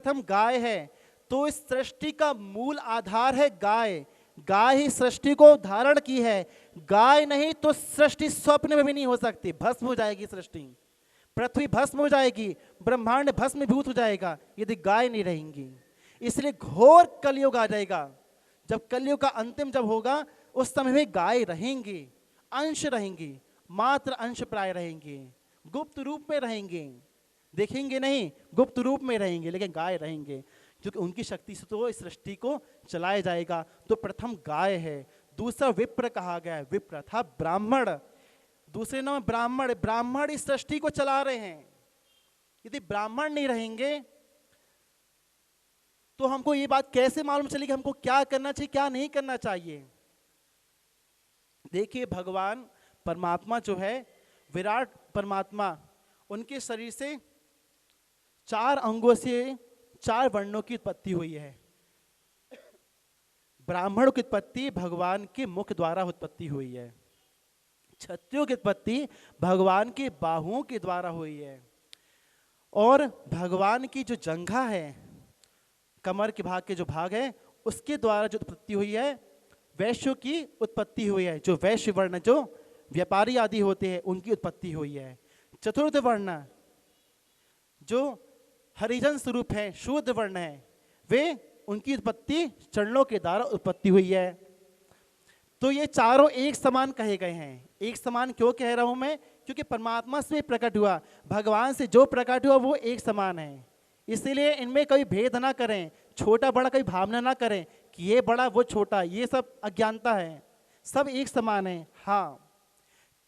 प्रथम गाय है, तो इस सृष्टि का मूल आधार है गाय। गाय ही सृष्टि को धारण की है। गाय नहीं तो सृष्टि स्वप्न में भी नहीं हो सकती, भस्म हो जाएगी सृष्टि, पृथ्वी भस्म हो जाएगी, ब्रह्मांड भस्मीभूत हो जाएगा यदि गाय नहीं रहेंगी। इसलिए घोर कलयुग आ जाएगा। जब कलयुग का अंतिम जब होगा उस समय में गाय रहेंगी, अंश रहेंगी, मात्र अंश प्राय रहेंगे, गुप्त रूप में रहेंगे, देखेंगे नहीं, गुप्त रूप में रहेंगे, लेकिन गाय रहेंगे क्योंकि उनकी शक्ति से तो इस सृष्टि को चलाया जाएगा। तो प्रथम गाय है। दूसरा विप्र कहा गया है, विप्र अर्थात ब्राह्मण। दूसरे नाम ब्राह्मण, ब्राह्मण इस सृष्टि को चला रहे हैं। यदि ब्राह्मण नहीं रहेंगे तो हमको ये बात कैसे मालूम चलेगी हमको क्या करना चाहिए क्या नहीं करना चाहिए। देखिए भगवान परमात्मा जो है, विराट परमात्मा, उनके शरीर से 4 अंगों से 4 वर्णों की उत्पत्ति हुई है। ब्राह्मणों की उत्पत्ति भगवान के मुख द्वारा उत्पत्ति हुई है, क्षत्रियों की उत्पत्ति भगवान के बाहुओं के द्वारा हुई है, और भगवान की जो जंघा है, कमर के भाग के जो भाग है, उसके द्वारा जो उत्पत्ति हुई है, वैश्यों की उत्पत्ति हुई है। जो वैश्य वर्ण, जो व्यापारी आदि होते हैं, उनकी उत्पत्ति हुई है। चतुर्थ वर्ण जो हरिजन स्वरूप है, शूद्र वर्ण है, वे उनकी उत्पत्ति चरणों के द्वारा उत्पत्ति हुई है। तो ये चारों एक समान कहे गए हैं। एक समान क्यों कह रहा हूं मैं? क्योंकि परमात्मा से प्रकट हुआ, भगवान से जो प्रकट हुआ वो एक समान है। इसीलिए इनमें कोई भेद ना करें, छोटा बड़ा कोई भावना ना करें कि ये बड़ा वो छोटा, ये सब अज्ञानता है। सब एक समान है। हाँ,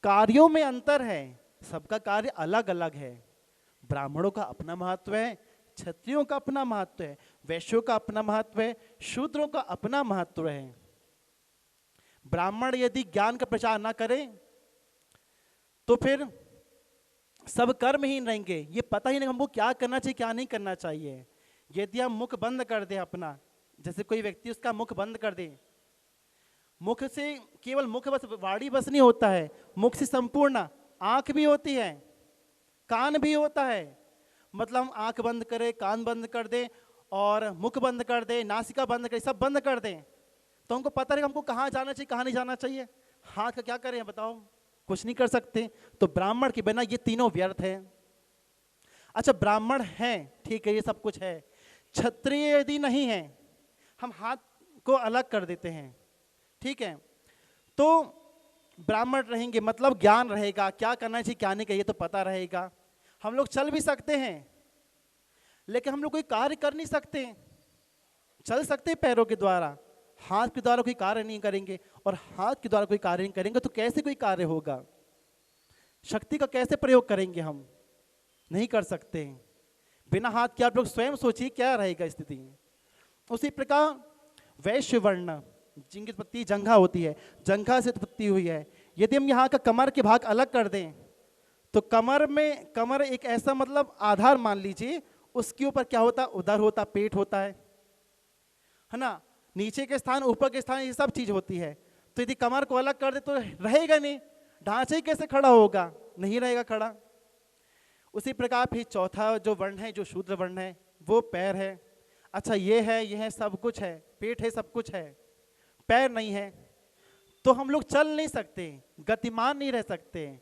कार्यों में अंतर है, सबका कार्य अलग अलग है। ब्राह्मणों का अपना महत्व है, क्षत्रियों का अपना महत्व है, वैश्यों का अपना महत्व है, शूद्रों का अपना महत्व है। ब्राह्मण यदि ज्ञान का प्रचार ना करें तो फिर सब कर्महीन रहेंगे। ये पता ही नहीं हमको क्या करना चाहिए क्या नहीं करना चाहिए। यदि हम मुख बंद कर दें अपना, जैसे कोई व्यक्ति उसका मुख बंद कर दे, मुख से केवल मुख बस, वाणी बस नहीं होता है, मुख से संपूर्ण आंख भी होती है, कान भी होता है। मतलब हम आंख बंद करें, कान बंद कर दें और मुख बंद कर दें, नासिका बंद करें, सब बंद कर दें, तो हमको पता नहीं हमको कहाँ जाना चाहिए कहाँ नहीं जाना चाहिए। हाथ का क्या करें बताओ? कुछ नहीं कर सकते। तो ब्राह्मण के बिना ये तीनों व्यर्थ है। अच्छा, ब्राह्मण है, ठीक है, ये सब कुछ है। क्षत्रिय यदि नहीं है, हम हाथ को अलग कर देते हैं, ठीक है, तो ब्राह्मण रहेंगे, मतलब ज्ञान रहेगा, क्या करना चाहिए क्या नहीं चाहिए तो पता रहेगा। हम लोग चल भी सकते हैं, लेकिन हम लोग कोई कार्य कर नहीं सकते। चल सकते पैरों के द्वारा, हाथ के द्वारा कोई कार्य नहीं करेंगे, और हाथ के द्वारा कोई कार्य नहीं करेंगे तो कैसे कोई कार्य होगा? शक्ति का कैसे प्रयोग करेंगे? हम नहीं कर सकते। बिना हाथ के आप लोग स्वयं सोचिए क्या रहेगा स्थिति। उसी प्रकार वैश्य वर्ण जिनकी उत्पत्ति जंघा होती है, जंघा से उत्पत्ति हुई है। यदि हम यहाँ का कमर के भाग अलग कर दें तो कमर में, कमर एक ऐसा मतलब आधार मान लीजिए, उसके ऊपर क्या होता? उदर होता, पेट होता है ना, नीचे के स्थान ऊपर के स्थान ये सब चीज होती है। तो यदि कमर को अलग कर दे तो रहेगा नहीं, ढांचे कैसे खड़ा होगा? नहीं रहेगा खड़ा। उसी प्रकार फिर चौथा जो वर्ण है, जो शूद्र वर्ण है, वो पैर है। अच्छा, ये है सब कुछ है, पेट है, सब कुछ है, पैर नहीं है, तो हम लोग चल नहीं सकते, गतिमान नहीं रह सकते।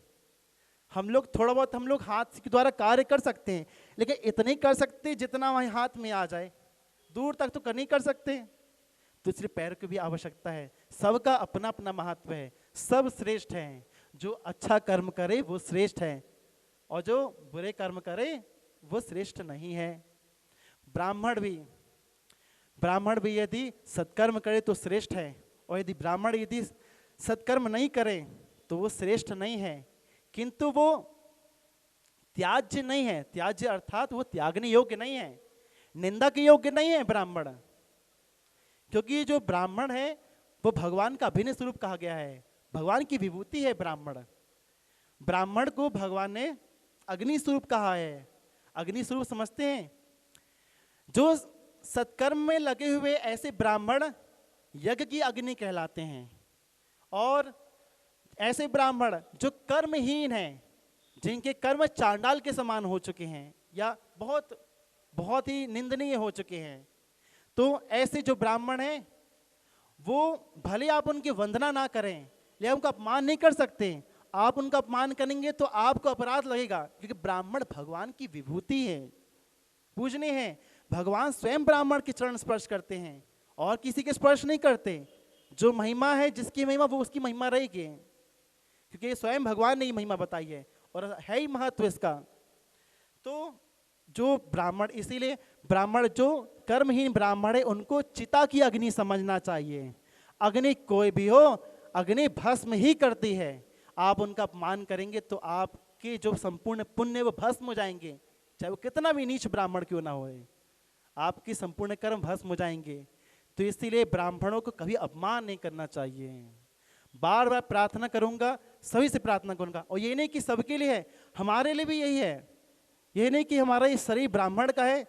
हम लोग थोड़ा बहुत हम लोग हाथ के द्वारा कार्य कर सकते हैं, लेकिन इतने कर सकते जितना वहीं हाथ में आ जाए, दूर तक तो कर नहीं कर सकते। तो इसलिए पैर की भी आवश्यकता है। सबका अपना अपना महत्व है, सब श्रेष्ठ हैं। जो अच्छा कर्म करे वो श्रेष्ठ है, और जो बुरे कर्म करे वो श्रेष्ठ नहीं है। ब्राह्मण भी यदि सत्कर्म करे तो श्रेष्ठ है, और यदि ब्राह्मण यदि सत्कर्म नहीं करे तो वो श्रेष्ठ नहीं है। किंतु वो त्याज्य नहीं है, त्याज्य अर्थात वो त्यागने योग्य नहीं है, निंदा के योग्य नहीं है ब्राह्मण। क्योंकि जो ब्राह्मण है वो भगवान का अभिन्न स्वरूप कहा गया है, भगवान की विभूति है ब्राह्मण। ब्राह्मण को भगवान ने अग्नि स्वरूप कहा है। अग्नि स्वरूप समझते हैं? जो सत्कर्म में लगे हुए ऐसे ब्राह्मण यज्ञ की अग्नि कहलाते हैं, और ऐसे ब्राह्मण जो कर्महीन हैं, जिनके कर्म चांडाल के समान हो चुके हैं या बहुत बहुत ही निंदनीय हो चुके हैं। तो ऐसे जो ब्राह्मण हैं वो भले आप उनकी वंदना ना करें, लेकिन उनका अपमान नहीं कर सकते। आप उनका अपमान करेंगे तो आपको अपराध लगेगा, क्योंकि ब्राह्मण भगवान की विभूति है, पूजनीय है। भगवान स्वयं ब्राह्मण के चरण स्पर्श करते हैं और किसी के स्पर्श नहीं करते। जो महिमा है, जिसकी महिमा, वो उसकी महिमा रहेगी, क्योंकि स्वयं भगवान ने ये महिमा बताई है और है ही महत्व इसका। तो जो ब्राह्मण, इसीलिए ब्राह्मण जो कर्महीन ब्राह्मण है उनको चिता की अग्नि समझना चाहिए। अग्नि कोई भी हो, अग्नि भस्म ही करती है। आप उनका अपमान करेंगे तो आपके जो संपूर्ण पुण्य वो भस्म हो जाएंगे, चाहे वो कितना भी नीच ब्राह्मण क्यों ना होए, आपकी संपूर्ण कर्म भस्म हो जाएंगे। तो इसीलिए ब्राह्मणों को कभी अपमान नहीं करना चाहिए। बार बार प्रार्थना करूंगा, सभी से प्रार्थना करूंगा, और ये नहीं कि सबके लिए है, हमारे लिए भी यही है। ये नहीं कि हमारा ये शरीर ब्राह्मण का है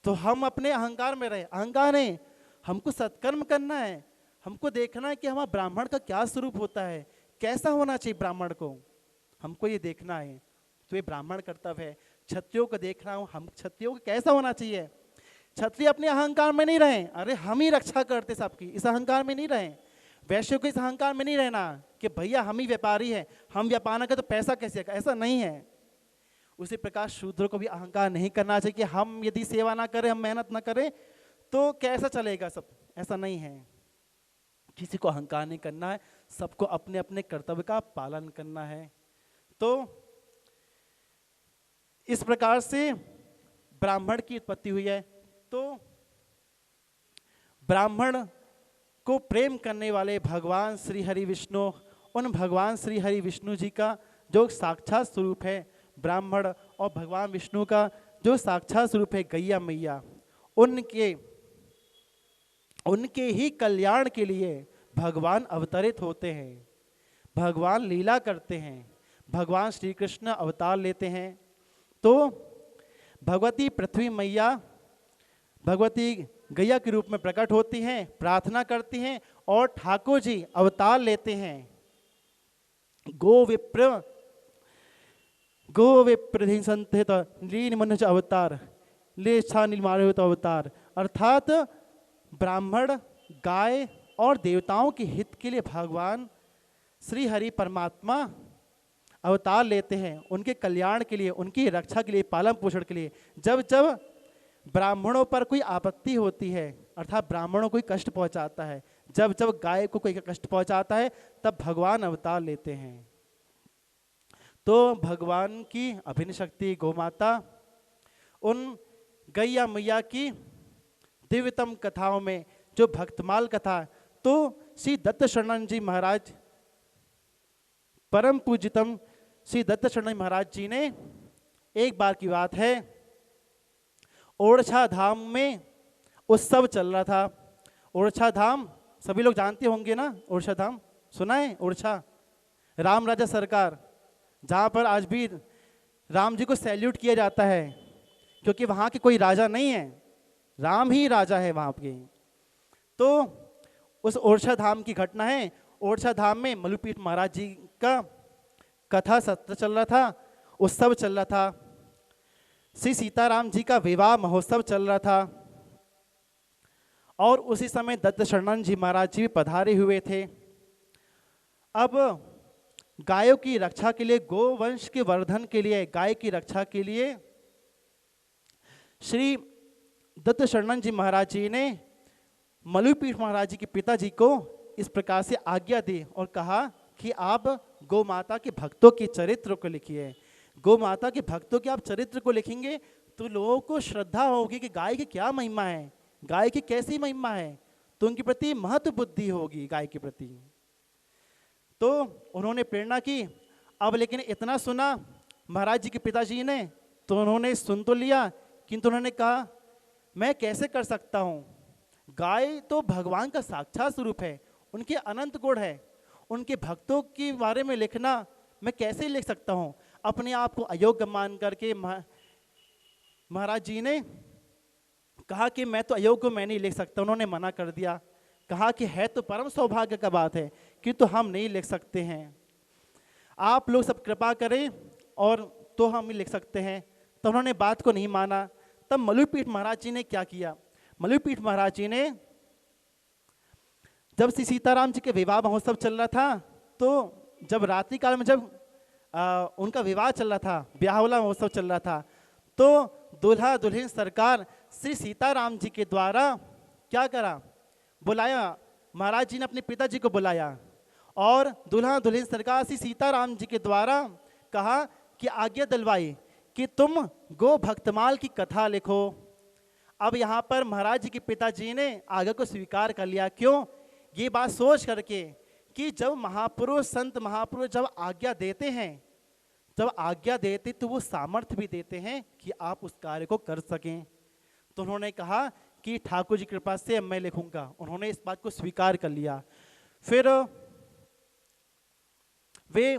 तो हम अपने अहंकार में रहे, अहंकार नहीं। हमको सत्कर्म करना है, हमको देखना है कि हमारा ब्राह्मण का क्या स्वरूप होता है, कैसा होना चाहिए ब्राह्मण को, हमको ये देखना है। तो ये ब्राह्मण कर्तव्य है। क्षत्रियों को देखना हो, हम क्षत्रियों को कैसा होना चाहिए। क्षत्रिय अपने अहंकार में नहीं रहे, अरे हम ही रक्षा करते सबकी, इस अहंकार में नहीं रहे। वैश्य को इस अहंकार में नहीं रहना कि भैया हम ही व्यापारी हैं, हम व्यापार ना करें तो पैसा कैसे आएगा, ऐसा नहीं है। उसी प्रकार शूद्र को भी अहंकार नहीं करना चाहिए कि हम यदि सेवा ना करें, हम मेहनत ना करें तो कैसा चलेगा सब, ऐसा नहीं है। किसी को अहंकार नहीं करना है, सबको अपने अपने कर्तव्य का पालन करना है। तो इस प्रकार से ब्राह्मण की उत्पत्ति हुई है। तो ब्राह्मण को प्रेम करने वाले भगवान श्री हरि विष्णु, उन भगवान श्री हरि विष्णु जी का जो साक्षात स्वरूप है ब्राह्मण, और भगवान विष्णु का जो साक्षात स्वरूप है गैया मैया, उनके ही कल्याण के लिए भगवान अवतरित होते हैं, भगवान लीला करते हैं, भगवान श्री कृष्ण अवतार लेते हैं। तो भगवती पृथ्वी मैया भगवती गैया के रूप में प्रकट होती हैं, प्रार्थना करती हैं, और ठाकुर जी अवतार लेते हैं। गो विप्र संत लीन मनुष्य अवतार ले छा नीलमारे अवतार, अर्थात ब्राह्मण, गाय और देवताओं के हित के लिए भगवान श्री हरि परमात्मा अवतार लेते हैं, उनके कल्याण के लिए, उनकी रक्षा के लिए, पालन पोषण के लिए। जब जब ब्राह्मणों पर कोई आपत्ति होती है, अर्थात ब्राह्मणों को कोई कष्ट पहुंचाता है, जब जब गाय को कोई कष्ट पहुंचाता है, तब भगवान अवतार लेते हैं। तो भगवान की अभिन्न शक्ति गोमाता उन गैया मैया की दिव्यतम कथाओं में जो भक्तमाल कथा, तो श्री दत्त शरण जी महाराज, परम पूजितम श्री दत्त शरण महाराज जी ने, एक बार की बात है, ओरछा धाम में उत्सव चल रहा था। ओरछा धाम सभी लोग जानते होंगे ना, ओरछा धाम सुना है? ओरछा राम राजा सरकार, जहाँ पर आज भी राम जी को सैल्यूट किया जाता है, क्योंकि वहाँ के कोई राजा नहीं है, राम ही राजा है वहाँ के। तो उस ओरछा धाम की घटना है। ओरछा धाम में मलुपीठ महाराज जी का कथा सत्र चल रहा था, उत्सव चल रहा था, श्री सीताराम जी का विवाह महोत्सव चल रहा था, और उसी समय दत्त शरण जी महाराज जी भी पधारे हुए थे। अब गायों की रक्षा के लिए, गोवंश के वर्धन के लिए, गाय की रक्षा के लिए श्री दत्त शरण जी महाराज जी ने मलुपीठ महाराज जी के पिताजी को इस प्रकार से आज्ञा दी और कहा कि आप गौ माता के भक्तों के चरित्र को लिखिए। गौ माता के भक्तों के आप चरित्र को लिखेंगे तो लोगों को श्रद्धा होगी कि गाय की क्या महिमा है, गाय की कैसी महिमा है, तो उनके प्रति महत्व बुद्धि होगी गाय के प्रति। तो उन्होंने प्रेरणा की। अब लेकिन इतना सुना महाराज जी के पिताजी ने, तो उन्होंने सुन तो लिया, किंतु उन्होंने कहा मैं कैसे कर सकता हूँ, गाय तो भगवान का साक्षात स्वरूप है, उनके अनंत गुण है, उनके भक्तों के बारे में लिखना मैं कैसे लिख सकता हूँ। अपने आप को अयोग्य मान करके महाराज जी ने कहा कि मैं तो अयोग्य, मैं नहीं लिख सकता। उन्होंने मना कर दिया, कहा कि है तो परम सौभाग्य का बात है, किंतु हम नहीं लिख सकते हैं, आप लोग सब कृपा करें और तो हम लिख सकते हैं। तो उन्होंने बात को नहीं माना। तब मलुपीठ महाराज जी ने क्या किया, मलुपीठ महाराज जी ने जब श्री सीताराम जी के विवाह महोत्सव चल रहा था, तो जब रात्रि काल में जब उनका विवाह चल रहा था, ब्याह वाला महोत्सव चल रहा था, तो दूल्हा दुल्हन सरकार श्री सीताराम जी के द्वारा क्या करा, बुलाया, महाराज जी ने अपने पिताजी को बुलाया और दूल्हा दुल्हन सरकार श्री सीताराम जी के द्वारा कहा कि आज्ञा दिलवाई कि तुम गो भक्तमाल की कथा लिखो। अब यहाँ पर महाराज जी के पिताजी ने आज्ञा को स्वीकार कर लिया। क्यों? ये बात सोच करके कि जब महापुरुष संत महापुरुष जब आज्ञा देते हैं, जब आज्ञा देते तो वो सामर्थ्य भी देते हैं कि आप उस कार्य को कर सकें। तो उन्होंने कहा कि ठाकुर जी की कृपा से मैं लिखूंगा। उन्होंने इस बात को स्वीकार कर लिया। फिर वे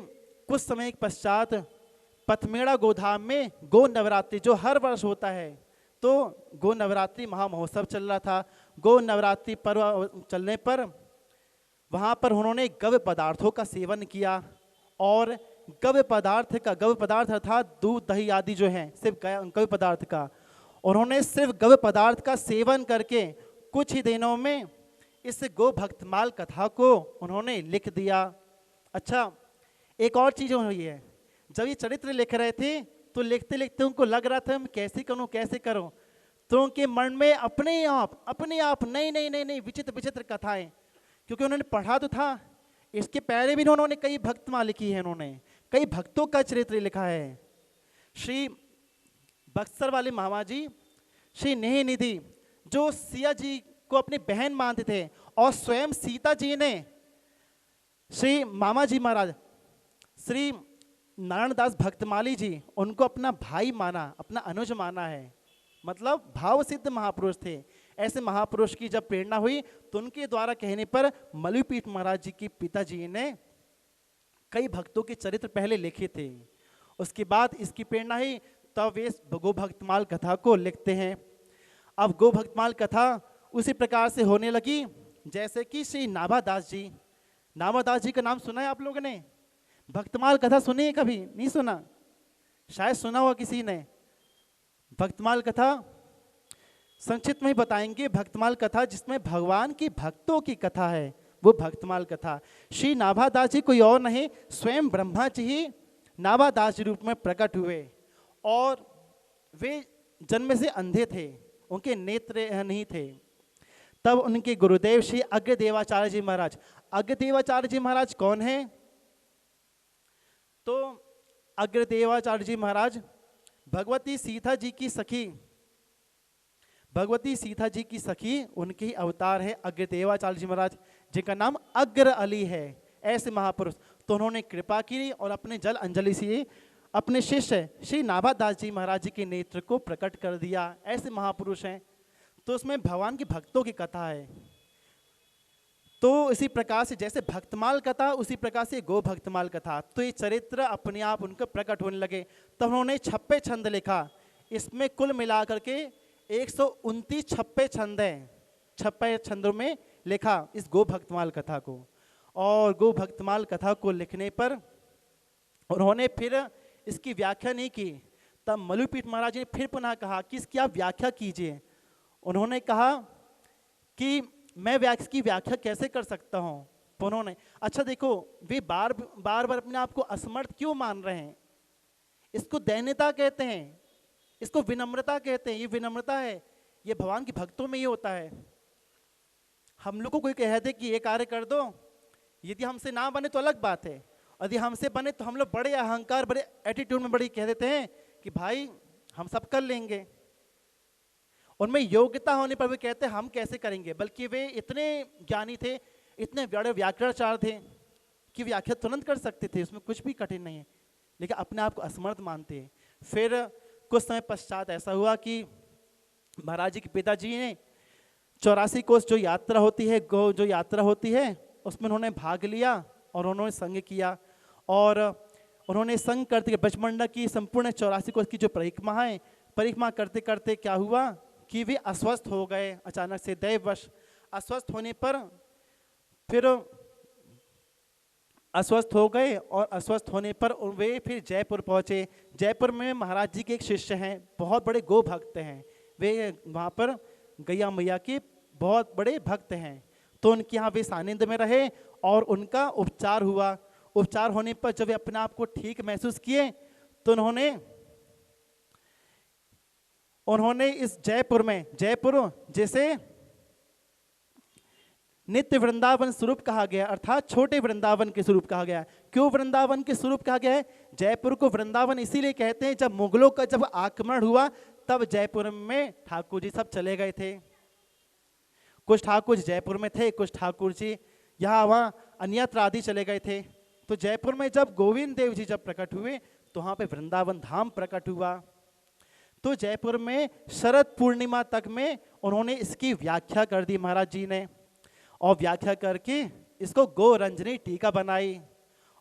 कुछ समय के पश्चात पथमेड़ा गोधाम में गो नवरात्रि जो हर वर्ष होता है, तो गो नवरात्रि महामहोत्सव चल रहा था। गो नवरात्रि पर्व चलने पर वहाँ पर उन्होंने गव्य पदार्थों का सेवन किया और गव्य पदार्थ अर्थात दूध दही आदि जो हैं सिर्फ गव्य पदार्थ का, उन्होंने सिर्फ गव्य पदार्थ का सेवन करके कुछ ही दिनों में इस गो भक्तमाल कथा को उन्होंने लिख दिया। अच्छा, एक और चीज़ हुई है, जब ये चरित्र लिख रहे थे तो लिखते लिखते उनको लग रहा था मैं कैसे करूं, तो उनके मन में अपने आप नई विचित्र विचित्र कथाएं, क्योंकि उन्होंने पढ़ा तो था, इसके पहले भी उन्होंने कई भक्तमाल लिखी है, उन्होंने कई भक्तों का चरित्र लिखा है। श्री बक्सर वाले मामा जी श्री नेह निधि जो सिया जी को अपनी बहन मानते थे और स्वयं सीता जी ने श्री मामा जी महाराज श्री नारायण दास भक्तमाली जी उनको अपना भाई माना, अपना अनुज माना है, मतलब भाव सिद्ध महापुरुष थे। ऐसे महापुरुष की जब प्रेरणा हुई तो उनके द्वारा कहने पर मलुपीठ महाराज जी के पिताजी ने कई भक्तों के चरित्र पहले लिखे थे। उसके बाद इसकी प्रेरणा ही तब वे गो भक्तमाल कथा को लिखते हैं। अब गो भक्तमाल कथा उसी प्रकार से होने लगी जैसे कि श्री नाभादास जी का नाम सुना है आप लोगों ने? भक्तमाल कथा सुनी है कभी? नहीं सुना? शायद सुना हुआ किसी ने। भक्तमाल कथा संक्षिप्त में ही बताएंगे। भक्तमाल कथा जिसमें भगवान की भक्तों की कथा है वो भक्तमाल कथा। श्री नाभादास जी कोई और नहीं, स्वयं ब्रह्मा जी ही नाभादास जी रूप में प्रकट हुए और वे जन्म से अंधे थे, उनके नेत्र नहीं थे। तब उनके गुरुदेव श्री अग्रदेवाचार्य जी महाराज, अग्रदेवाचार्य जी महाराज कौन हैं? तो अग्रदेवाचार्य जी महाराज भगवती सीता जी की सखी उनके ही अवतार है अग्रदेवाचार्य जी महाराज, जिनका नाम अग्र अली है। ऐसे महापुरुष, तो उन्होंने कृपा की और अपने जल अंजलि से अपने शिष्य श्री नाभादास जी महाराज जी के नेत्र को प्रकट कर दिया। ऐसे महापुरुष हैं। तो उसमें भगवान की भक्तों की कथा है। तो इसी प्रकार से जैसे भक्तमाल कथा उसी प्रकार से गो भक्तमाल कथा, तो ये चरित्र अपने आप उनके प्रकट होने लगे। तब उन्होंने 56 छंद लिखा। इसमें कुल मिलाकर के 129 छप्पे छंद हैं। 56 छंदों में लिखा इस गो भक्तमाल कथा को। और गो भक्तमाल कथा को लिखने पर उन्होंने फिर इसकी व्याख्या नहीं की। तब मलुपीठ महाराज ने फिर पुनः कहा कि इसकी आप व्याख्या कीजिए। उन्होंने कहा कि मैं इसकी व्याख्या कैसे कर सकता हूँ? तो उन्होंने अच्छा देखो, वे बार बार अपने आप को असमर्थ क्यों मान रहे हैं? इसको दैन्यता कहते हैं, इसको विनम्रता कहते हैं। ये विनम्रता है, ये भगवान के भक्तों में ही होता है। हम लोग को कोई कह दे कि ये कार्य कर दो, यदि हमसे ना बने तो अलग बात है, यदि हमसे बने तो हम लोग बड़े अहंकार, बड़े एटीट्यूड में बड़ी कह देते हैं कि भाई हम सब कर लेंगे। उनमें योग्यता होने पर वे कहते हैं हम कैसे करेंगे, बल्कि वे इतने ज्ञानी थे, इतने बड़े व्याकरणाचार्य थे कि व्याख्या तुरंत कर सकते थे, उसमें कुछ भी कठिन नहीं है, लेकिन अपने आप को असमर्थ मानते हैं। फिर कुछ समय पश्चात ऐसा हुआ कि महाराज जी के पिताजी ने 84 कोस जो यात्रा होती है, जो यात्रा होती है उसमें उन्होंने भाग लिया और उन्होंने संग किया। और उन्होंने संग करते ब्रजमंडल की संपूर्ण 84 कोस की जो परिक्रमा करते करते क्या हुआ कि वे अस्वस्थ हो गए। अचानक से दैववश अस्वस्थ होने पर फिर अस्वस्थ हो गए और अस्वस्थ होने पर वे फिर जयपुर पहुँचे। जयपुर में महाराज जी के एक शिष्य हैं, बहुत बड़े गो भक्त हैं, वे वहाँ पर गैया मैया के बहुत बड़े भक्त हैं। तो उनके यहाँ वे सानिध्य में रहे और उनका उपचार हुआ। उपचार होने पर जब वे अपने आप को ठीक महसूस किए तो उन्होंने इस जयपुर जैसे नित्य वृंदावन स्वरूप कहा गया, अर्थात छोटे वृंदावन के स्वरूप कहा गया। क्यों वृंदावन के स्वरूप कहा गया है? जयपुर को वृंदावन इसीलिए कहते हैं, जब मुगलों का जब आक्रमण हुआ तब जयपुर में ठाकुर जी सब चले गए थे। कुछ ठाकुर जयपुर में थे, कुछ ठाकुर जी यहाँ वहाँ अन्यत्र आदि चले गए थे। तो जयपुर में जब गोविंद देव जी जब प्रकट हुए तो वहाँ पे वृंदावन धाम प्रकट हुआ। तो जयपुर में शरद पूर्णिमा तक में उन्होंने इसकी व्याख्या कर दी महाराज जी ने, और व्याख्या करके इसको गो रंजनी टीका बनाई।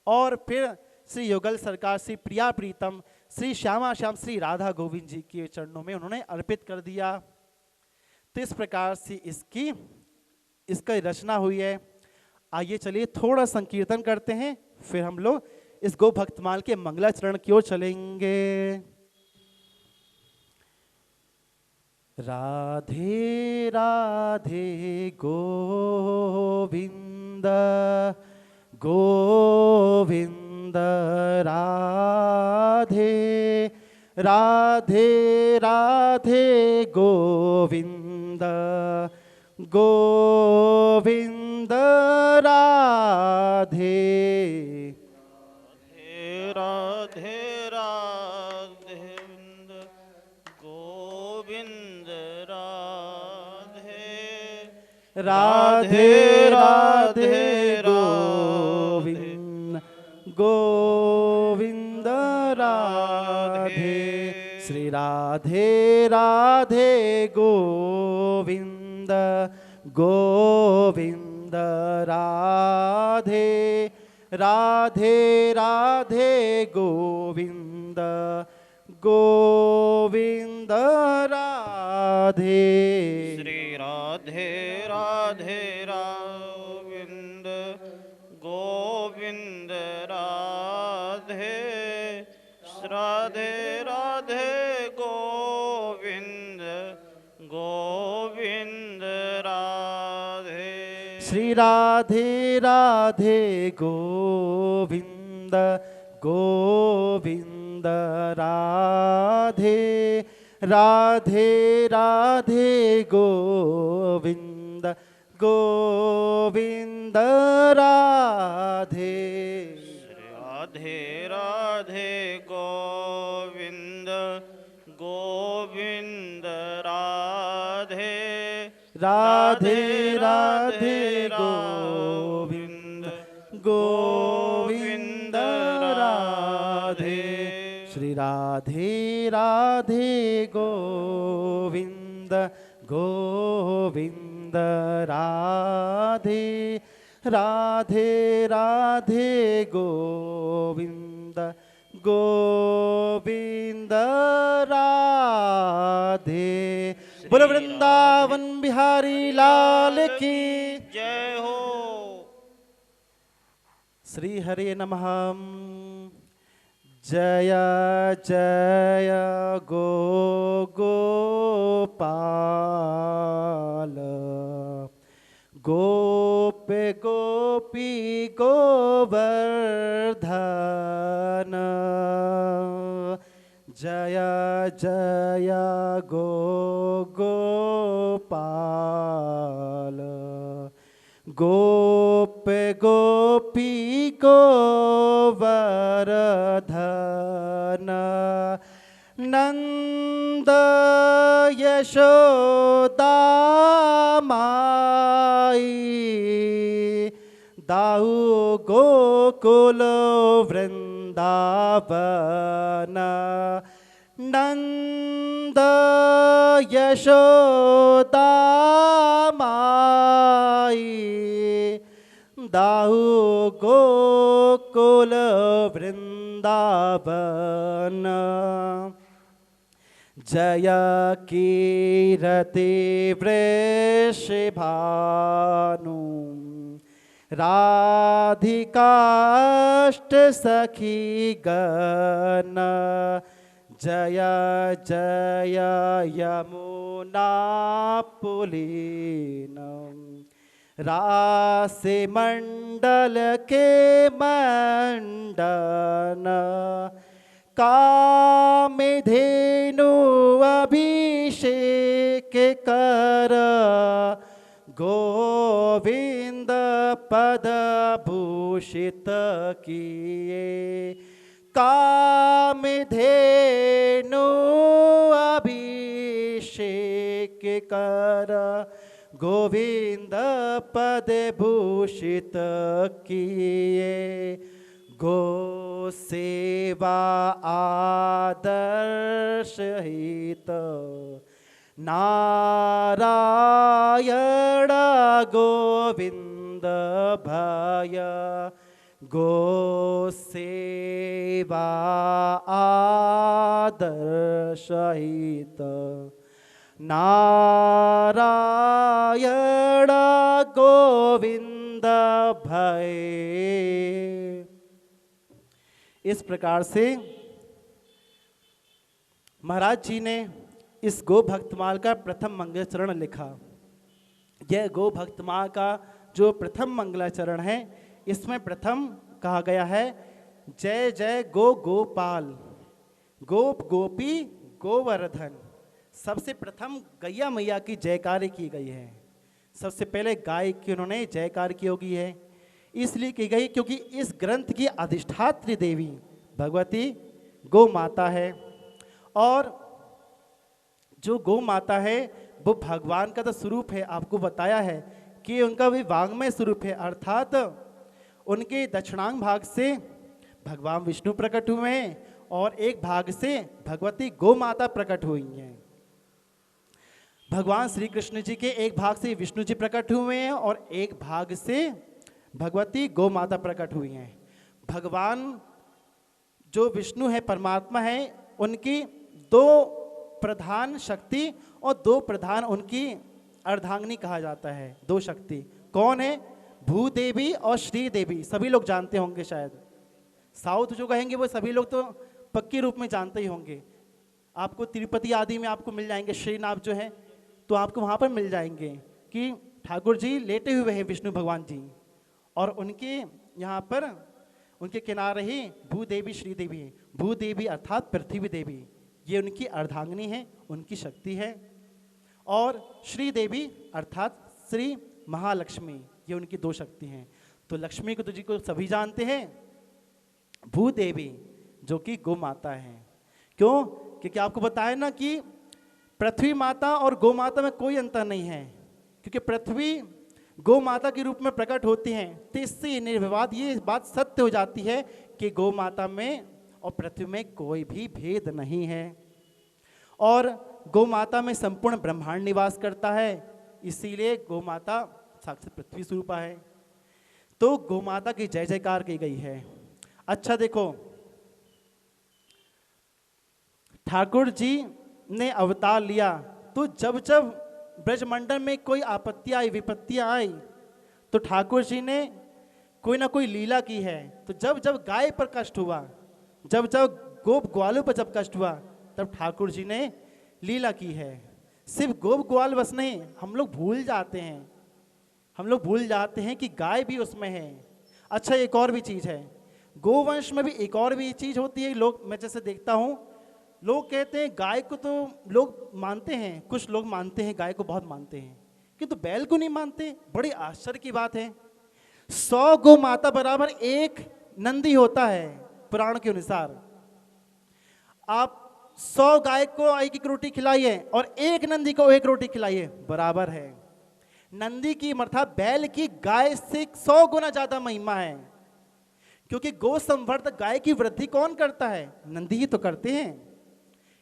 और फिर श्री युगल सरकार, श्री प्रिया प्रीतम, श्री श्यामा श्याम, श्री राधा गोविंद जी के चरणों में उन्होंने अर्पित कर दिया। तो इस प्रकार से इसका रचना हुई है। आइए चलिए थोड़ा संकीर्तन करते हैं, फिर हम लोग इस गो भक्तमाल के मंगलाचरण की ओर चलेंगे। राधे राधे गोविंद गोविंद राधे राधे राधे गोविंद गोविंद राधे राधे राधे गोविंद राधे राधे गोविंद गोविंद राधे। श्री राधे राधे गोविंद गोविंद राधे राधे राधे गोविंद गोविंद राधे। श्री राधे राधे गोविंद गोविंद राधे राधे राधे गोविंद गोविंद राधे। श्री राधे राधे गोविंद गोविंद राधे राधे राधे गोविंद गोविंद राधे। राधे राधे गोविंद गोविंद राधे राधे राधे गोविंद गोविंद राधे। श्री राधे राधे गोविंद गोविंद राधे राधे राधे गोविंद गोविंद राधे। बोलो वृंदावन बिहारी लाल की जय हो। श्री हरे नमः। जय जय गो गोपाल गोप गोपी गोवर्धन। जय जय गो गोपाल गोप गोपी गोवर्धन। नंद यशोदा माई दाऊ गोकुल वृंदावन। नंद यशोदा माई दाऊ गोकुल वृंदावन। जय कीरति वृषभानु राधिकाष्ट सखी गण। जय जय यमुना पुलीनम रासे मंडल के मंडन कामधेनु अभिषेक कर गोविंद पद भूषित किए कामधेनु अभिषेक कर गोविंद पद भूषित किए गो सेवा आदर्श हित नारायण गोविंद भय गो सेवा आदर्श हित नारायण गोविंद भय। इस प्रकार से महाराज जी ने इस गो भक्तमाल का प्रथम मंगलाचरण लिखा। यह गो भक्तमाल का जो प्रथम मंगलाचरण है, इसमें प्रथम कहा गया है जय जय गो गोपाल, गोप गोपी गोवर्धन। सबसे प्रथम गैया मैया की जयकार की गई है। सबसे पहले गाय की उन्होंने जयकार की होगी है, इसलिए की गई क्योंकि इस ग्रंथ की अधिष्ठात्री देवी भगवती गौ माता है। और जो गौ माता है वो भगवान का तो स्वरूप है। आपको बताया है कि उनका भी वांग्मय स्वरूप है, अर्थात उनके दक्षिणांग भाग से भगवान विष्णु प्रकट हुए हैं और एक भाग से भगवती गौ माता प्रकट हुई हैं। भगवान श्री कृष्ण जी के एक भाग से विष्णु जी प्रकट हुए हैं और एक भाग से भगवती गौ माता प्रकट हुई हैं। भगवान जो विष्णु है, परमात्मा है, उनकी दो प्रधान शक्ति और दो प्रधान उनकी अर्धांगिनी कहा जाता है। दो शक्ति कौन है? भूदेवी और श्री देवी। सभी लोग जानते होंगे, शायद साउथ जो कहेंगे वो सभी लोग तो पक्के रूप में जानते ही होंगे। आपको तिरुपति आदि में आपको मिल जाएंगे श्रीनाथ जो है, तो आपको वहाँ पर मिल जाएंगे कि ठाकुर जी लेटे हुए हैं विष्णु भगवान जी, और उनके यहाँ पर उनके किनारे ही भूदेवी श्री देवी है। भूदेवी अर्थात पृथ्वी देवी, ये उनकी अर्धांगिनी है, उनकी शक्ति है। और श्री देवी अर्थात श्री महालक्ष्मी, ये उनकी दो शक्ति हैं। तो लक्ष्मी को तो जी को सभी जानते हैं, भूदेवी जो कि गौ माता है। क्यों? क्योंकि आपको बताया ना कि पृथ्वी माता और गौ माता में कोई अंतर नहीं है, क्योंकि पृथ्वी गौ माता के रूप में प्रकट होती हैं। तो इससे निर्विवाद ये बात सत्य हो जाती है कि गौ माता में और पृथ्वी में कोई भी भेद नहीं है। और गौ माता में संपूर्ण ब्रह्मांड निवास करता है, इसीलिए गौ माता साक्षात पृथ्वी स्वरूपा है। तो गौ माता की जय जयकार की गई है। अच्छा देखो, ठाकुर जी ने अवतार लिया तो जब जब ब्रजमंडल में कोई आपत्ति आई, विपत्तियां आई, तो ठाकुर जी ने कोई ना कोई लीला की है। तो जब जब गाय पर कष्ट हुआ, जब जब गोप ग्वालों पर जब कष्ट हुआ, तब ठाकुर जी ने लीला की है। सिर्फ गोप ग्वाल बस नहीं, हम लोग भूल जाते हैं, हम लोग भूल जाते हैं कि गाय भी उसमें है। अच्छा, एक और भी चीज़ है, गोवंश में भी एक और भी चीज़ होती है। लोग, मैं जैसे देखता हूँ, लोग कहते हैं गाय को तो लोग मानते हैं, कुछ लोग मानते हैं गाय को बहुत मानते हैं, किंतु बैल को नहीं मानते। बड़ी आश्चर्य की बात है। 100 गौ माता बराबर एक नंदी होता है पुराण के अनुसार। आप 100 गाय को एक एक रोटी खिलाइए और एक नंदी को एक रोटी खिलाइए, बराबर है। नंदी की अर्थात बैल की गाय से 100 गुना ज्यादा महिमा है, क्योंकि गौ संवर्धक गाय की वृद्धि कौन करता है? नंदी ही तो करते हैं।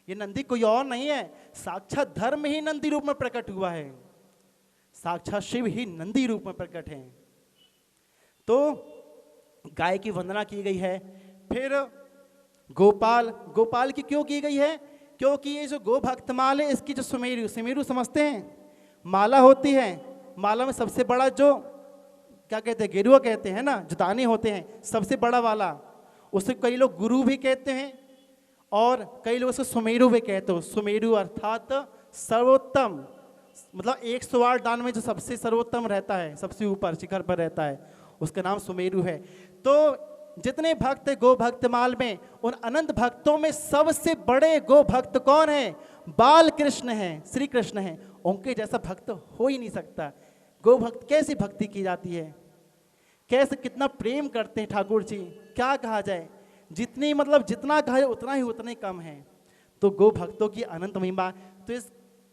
ये नंदी कोई और नहीं है, साक्षात धर्म ही नंदी रूप में प्रकट हुआ है, साक्षात शिव ही नंदी रूप में प्रकट है। तो गाय की वंदना की गई है। फिर गोपाल, गोपाल की क्यों की गई है? क्योंकि ये जो गो भक्तमाल है, इसकी जो सुमेरु, सुमेरु समझते हैं, माला होती है। माला में सबसे बड़ा जो क्या कहते हैं, गेरुआ कहते हैं ना, जो दाने होते हैं, सबसे बड़ा वाला, उसे कई लोग गुरु भी कहते हैं और कई लोग उसे सुमेरु भी कहते हो। सुमेरु अर्थात सर्वोत्तम, मतलब 108 दान में जो सबसे सर्वोत्तम रहता है, सबसे ऊपर शिखर पर रहता है, उसका नाम सुमेरु है। तो जितने भक्त है गो भक्त माल में, उन अनंत भक्तों में सबसे बड़े गो भक्त कौन है? बाल कृष्ण हैं, श्री कृष्ण हैं। उनके जैसा भक्त हो ही नहीं सकता। गो भक्त कैसी भक्ति की जाती है, कैसे कितना प्रेम करते हैं ठाकुर जी, क्या कहा जाए। जितनी मतलब जितना कहा जाए उतना ही कम है। तो गो भक्तों की अनंत महिमा। तो इस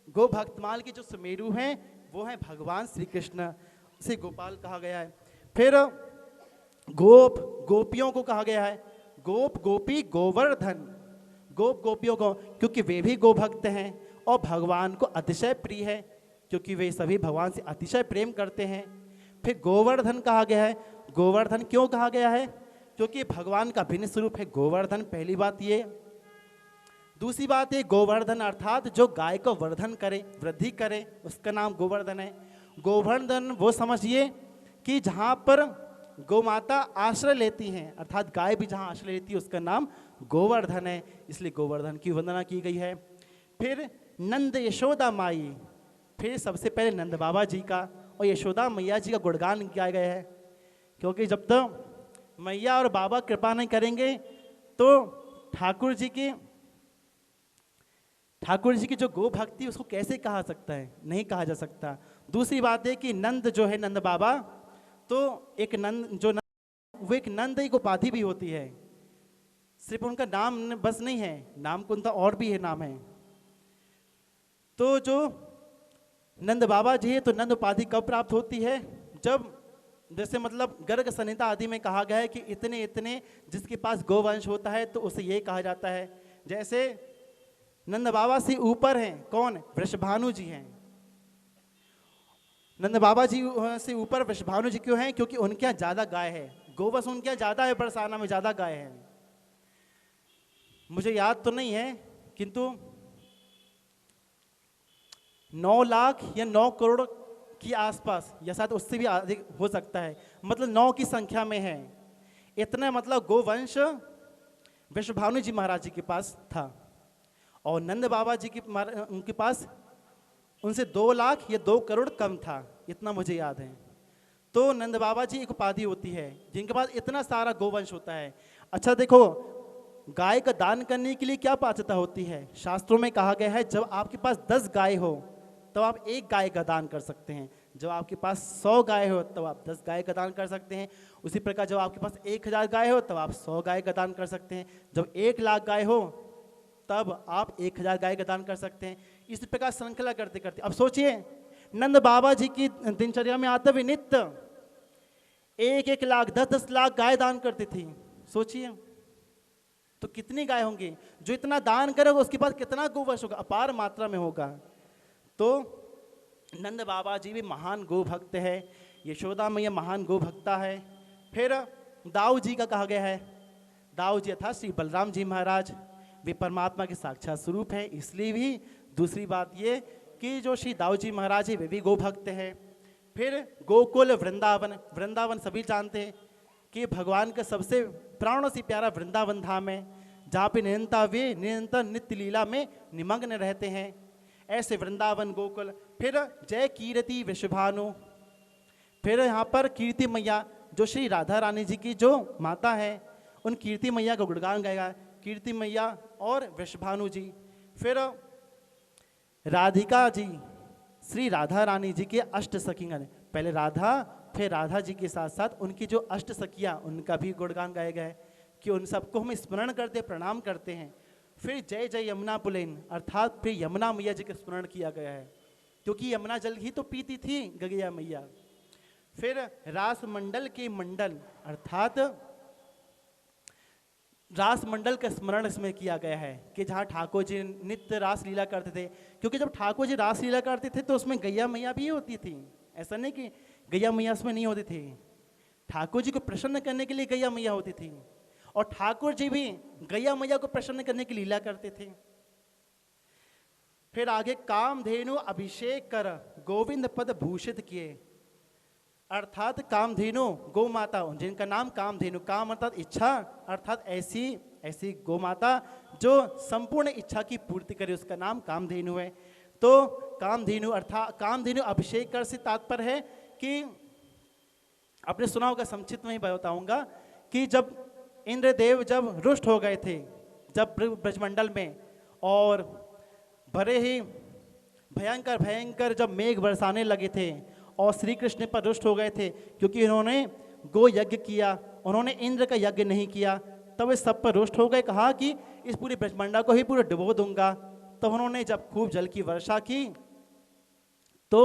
गो भक्तमाल की जो सुमेरु हैं वो है भगवान श्री कृष्ण, से गोपाल कहा गया है। फिर गोप गोपियों को कहा गया है, गोप गोपी गोवर्धन, गोप गोपियों को, क्योंकि वे भी गो भक्त हैं और भगवान को अतिशय प्रिय है, क्योंकि वे सभी भगवान से अतिशय प्रेम करते हैं। फिर गोवर्धन कहा गया है। गोवर्धन क्यों कहा गया है? क्योंकि भगवान का भिन्न स्वरूप है गोवर्धन, पहली बात ये। दूसरी बात है गोवर्धन अर्थात जो गाय को वर्धन करे, वृद्धि करे, उसका नाम गोवर्धन है। गोवर्धन वो समझिए कि जहाँ पर गौ माता आश्रय लेती हैं, अर्थात गाय भी जहाँ आश्रय लेती है, उसका नाम गोवर्धन है, इसलिए गोवर्धन की वंदना की गई है। फिर नंद यशोदा माई, फिर सबसे पहले नंद बाबा जी का और यशोदा मैया जी का गुणगान किया गया है, क्योंकि जब तक मैया और बाबा कृपा नहीं करेंगे तो ठाकुर जी की जो गो भक्ति उसको कैसे कहा सकता है, नहीं कहा जा सकता। दूसरी बात है कि नंद जो है, नंद बाबा, तो एक नंद जो वो एक नंद एक उपाधि भी होती है, सिर्फ उनका नाम बस नहीं है, नाम को उनका और भी है नाम है। तो जो नंद बाबा जी है, तो नंद उपाधि कब प्राप्त होती है? जब जैसे मतलब गर्ग संहिता आदि में कहा गया है कि इतने इतने जिसके पास गोवंश होता है तो उसे ये कहा जाता है। जैसे नंद बाबा से ऊपर हैं कौन? वृषभानु जी हैं। नंद बाबा जी से ऊपर वृषभानु जी क्यों हैं? क्योंकि उनके यहाँ ज्यादा गाय है, गोवंश उनके यहाँ ज्यादा है, बरसाना में ज्यादा गाय है। मुझे याद तो नहीं है, किंतु 9 लाख या 9 करोड़ के आसपास, या शायद उससे भी अधिक हो सकता है, मतलब 9 की संख्या में है। इतना मतलब गोवंश वृषभानु जी महाराज जी के पास था, और नंद बाबा जी की उनके पास उनसे 2 लाख या 2 करोड़ कम था, इतना मुझे याद है। तो नंद बाबा जी एक उपाधि होती है जिनके पास इतना सारा गोवंश होता है। अच्छा देखो, गाय का दान करने के लिए क्या पात्रता होती है? शास्त्रों में कहा गया है जब आपके पास 10 गाय हो तो आप 1 गाय का दान कर सकते हैं, जब आपके पास 100 गाय हो तब आप 10 गाय का दान कर सकते हैं। उसी प्रकार जब आपके पास 1000 गाय हो तब आप 100 गाय का दान कर सकते हैं, जब 1 लाख गाय हो तब आप 1000 गाय का दान कर सकते हैं। इस प्रकार श्रृंखला करते करते अब सोचिए, नंद बाबा जी की दिनचर्या में आते हुए नित्य 1-1 लाख 10-10 लाख गाय दान करती थी। सोचिए तो कितनी गाय होंगी? जो इतना दान करेगा उसके पास कितना गोवंश होगा, अपार मात्रा में होगा। तो नंद बाबा जी भी महान गो भक्त है, यशोदा मैया महान गो भक्ता है। फिर दाऊ जी का कहा गया है, दाऊ जी अर्थात श्री बलराम जी महाराज, वे परमात्मा के साक्षात स्वरूप है, इसलिए भी। दूसरी बात ये कि जो श्री दाऊ जी महाराज है वे भी गो भक्त है। फिर गोकुल वृंदावन, वृंदावन सभी जानते हैं कि भगवान का सबसे प्राणों से प्यारा वृंदावन धाम है, जहाँ पे निरंतर नित्य लीला में निमग्न रहते हैं। ऐसे वृंदावन गोकुल। फिर जय कीर्ति वृषभानु, फिर यहाँ पर कीर्ति मैया जो श्री राधा रानी जी की जो माता है, उन कीर्ति मैया का गुणगान गाएगा, कीर्ति मैया और वृषभानु जी। फिर राधिका जी, श्री राधा रानी जी के अष्ट सखीगण, पहले राधा फिर राधा जी के साथ साथ उनकी जो अष्ट सखियाँ, उनका भी गुणगान गाया गया है कि उन सबको हम स्मरण करते प्रणाम करते हैं। फिर जय जय यमुना पुलेन अर्थात फिर यमुना मैया जी का स्मरण किया गया है, क्योंकि यमुना जल ही तो पीती थी गगैया मैया। फिर रास मंडल के मंडल अर्थात रास मंडल का स्मरण इसमें किया गया है कि जहाँ ठाकुर जी नित्य रास लीला करते थे, क्योंकि जब ठाकुर जी रास लीला करते थे तो उसमें गैया मैया भी होती थी, ऐसा नहीं कि गैया मैया उसमें नहीं होती थी। ठाकुर जी को प्रसन्न करने के लिए गैया मैया होती थी, और ठाकुर जी भी गैया मैया को प्रसन्न करने की लीला करते थे। फिर आगे कामधेनु अभिषेक कर गोविंद पद भूषित किए, अर्थात कामधेनु गौ माता जिनका नाम कामधेनु, काम अर्थात इच्छा, अर्थात ऐसी गौ माता जो संपूर्ण इच्छा की पूर्ति करे, उसका नाम कामधेनु है। तो कामधेनु अर्थात कामधेनु अभिषेक कर से तात्पर्य है कि आपने सुना होगा, संक्षिप्त में ही बताऊंगा कि जब इंद्रदेव जब रुष्ट हो गए थे, जब ब्रजमंडल में, और भरे ही भयंकर भयंकर जब मेघ बरसाने लगे थे और श्री कृष्ण पर रुष्ट हो गए थे क्योंकि उन्होंने गो यज्ञ किया, उन्होंने इंद्र का यज्ञ नहीं किया, तब वे सब पर रुष्ट हो गए। कहा कि इस पूरी ब्रजमंडल को ही पूरा डुबो दूंगा। तब उन्होंने जब खूब जल की वर्षा की, तो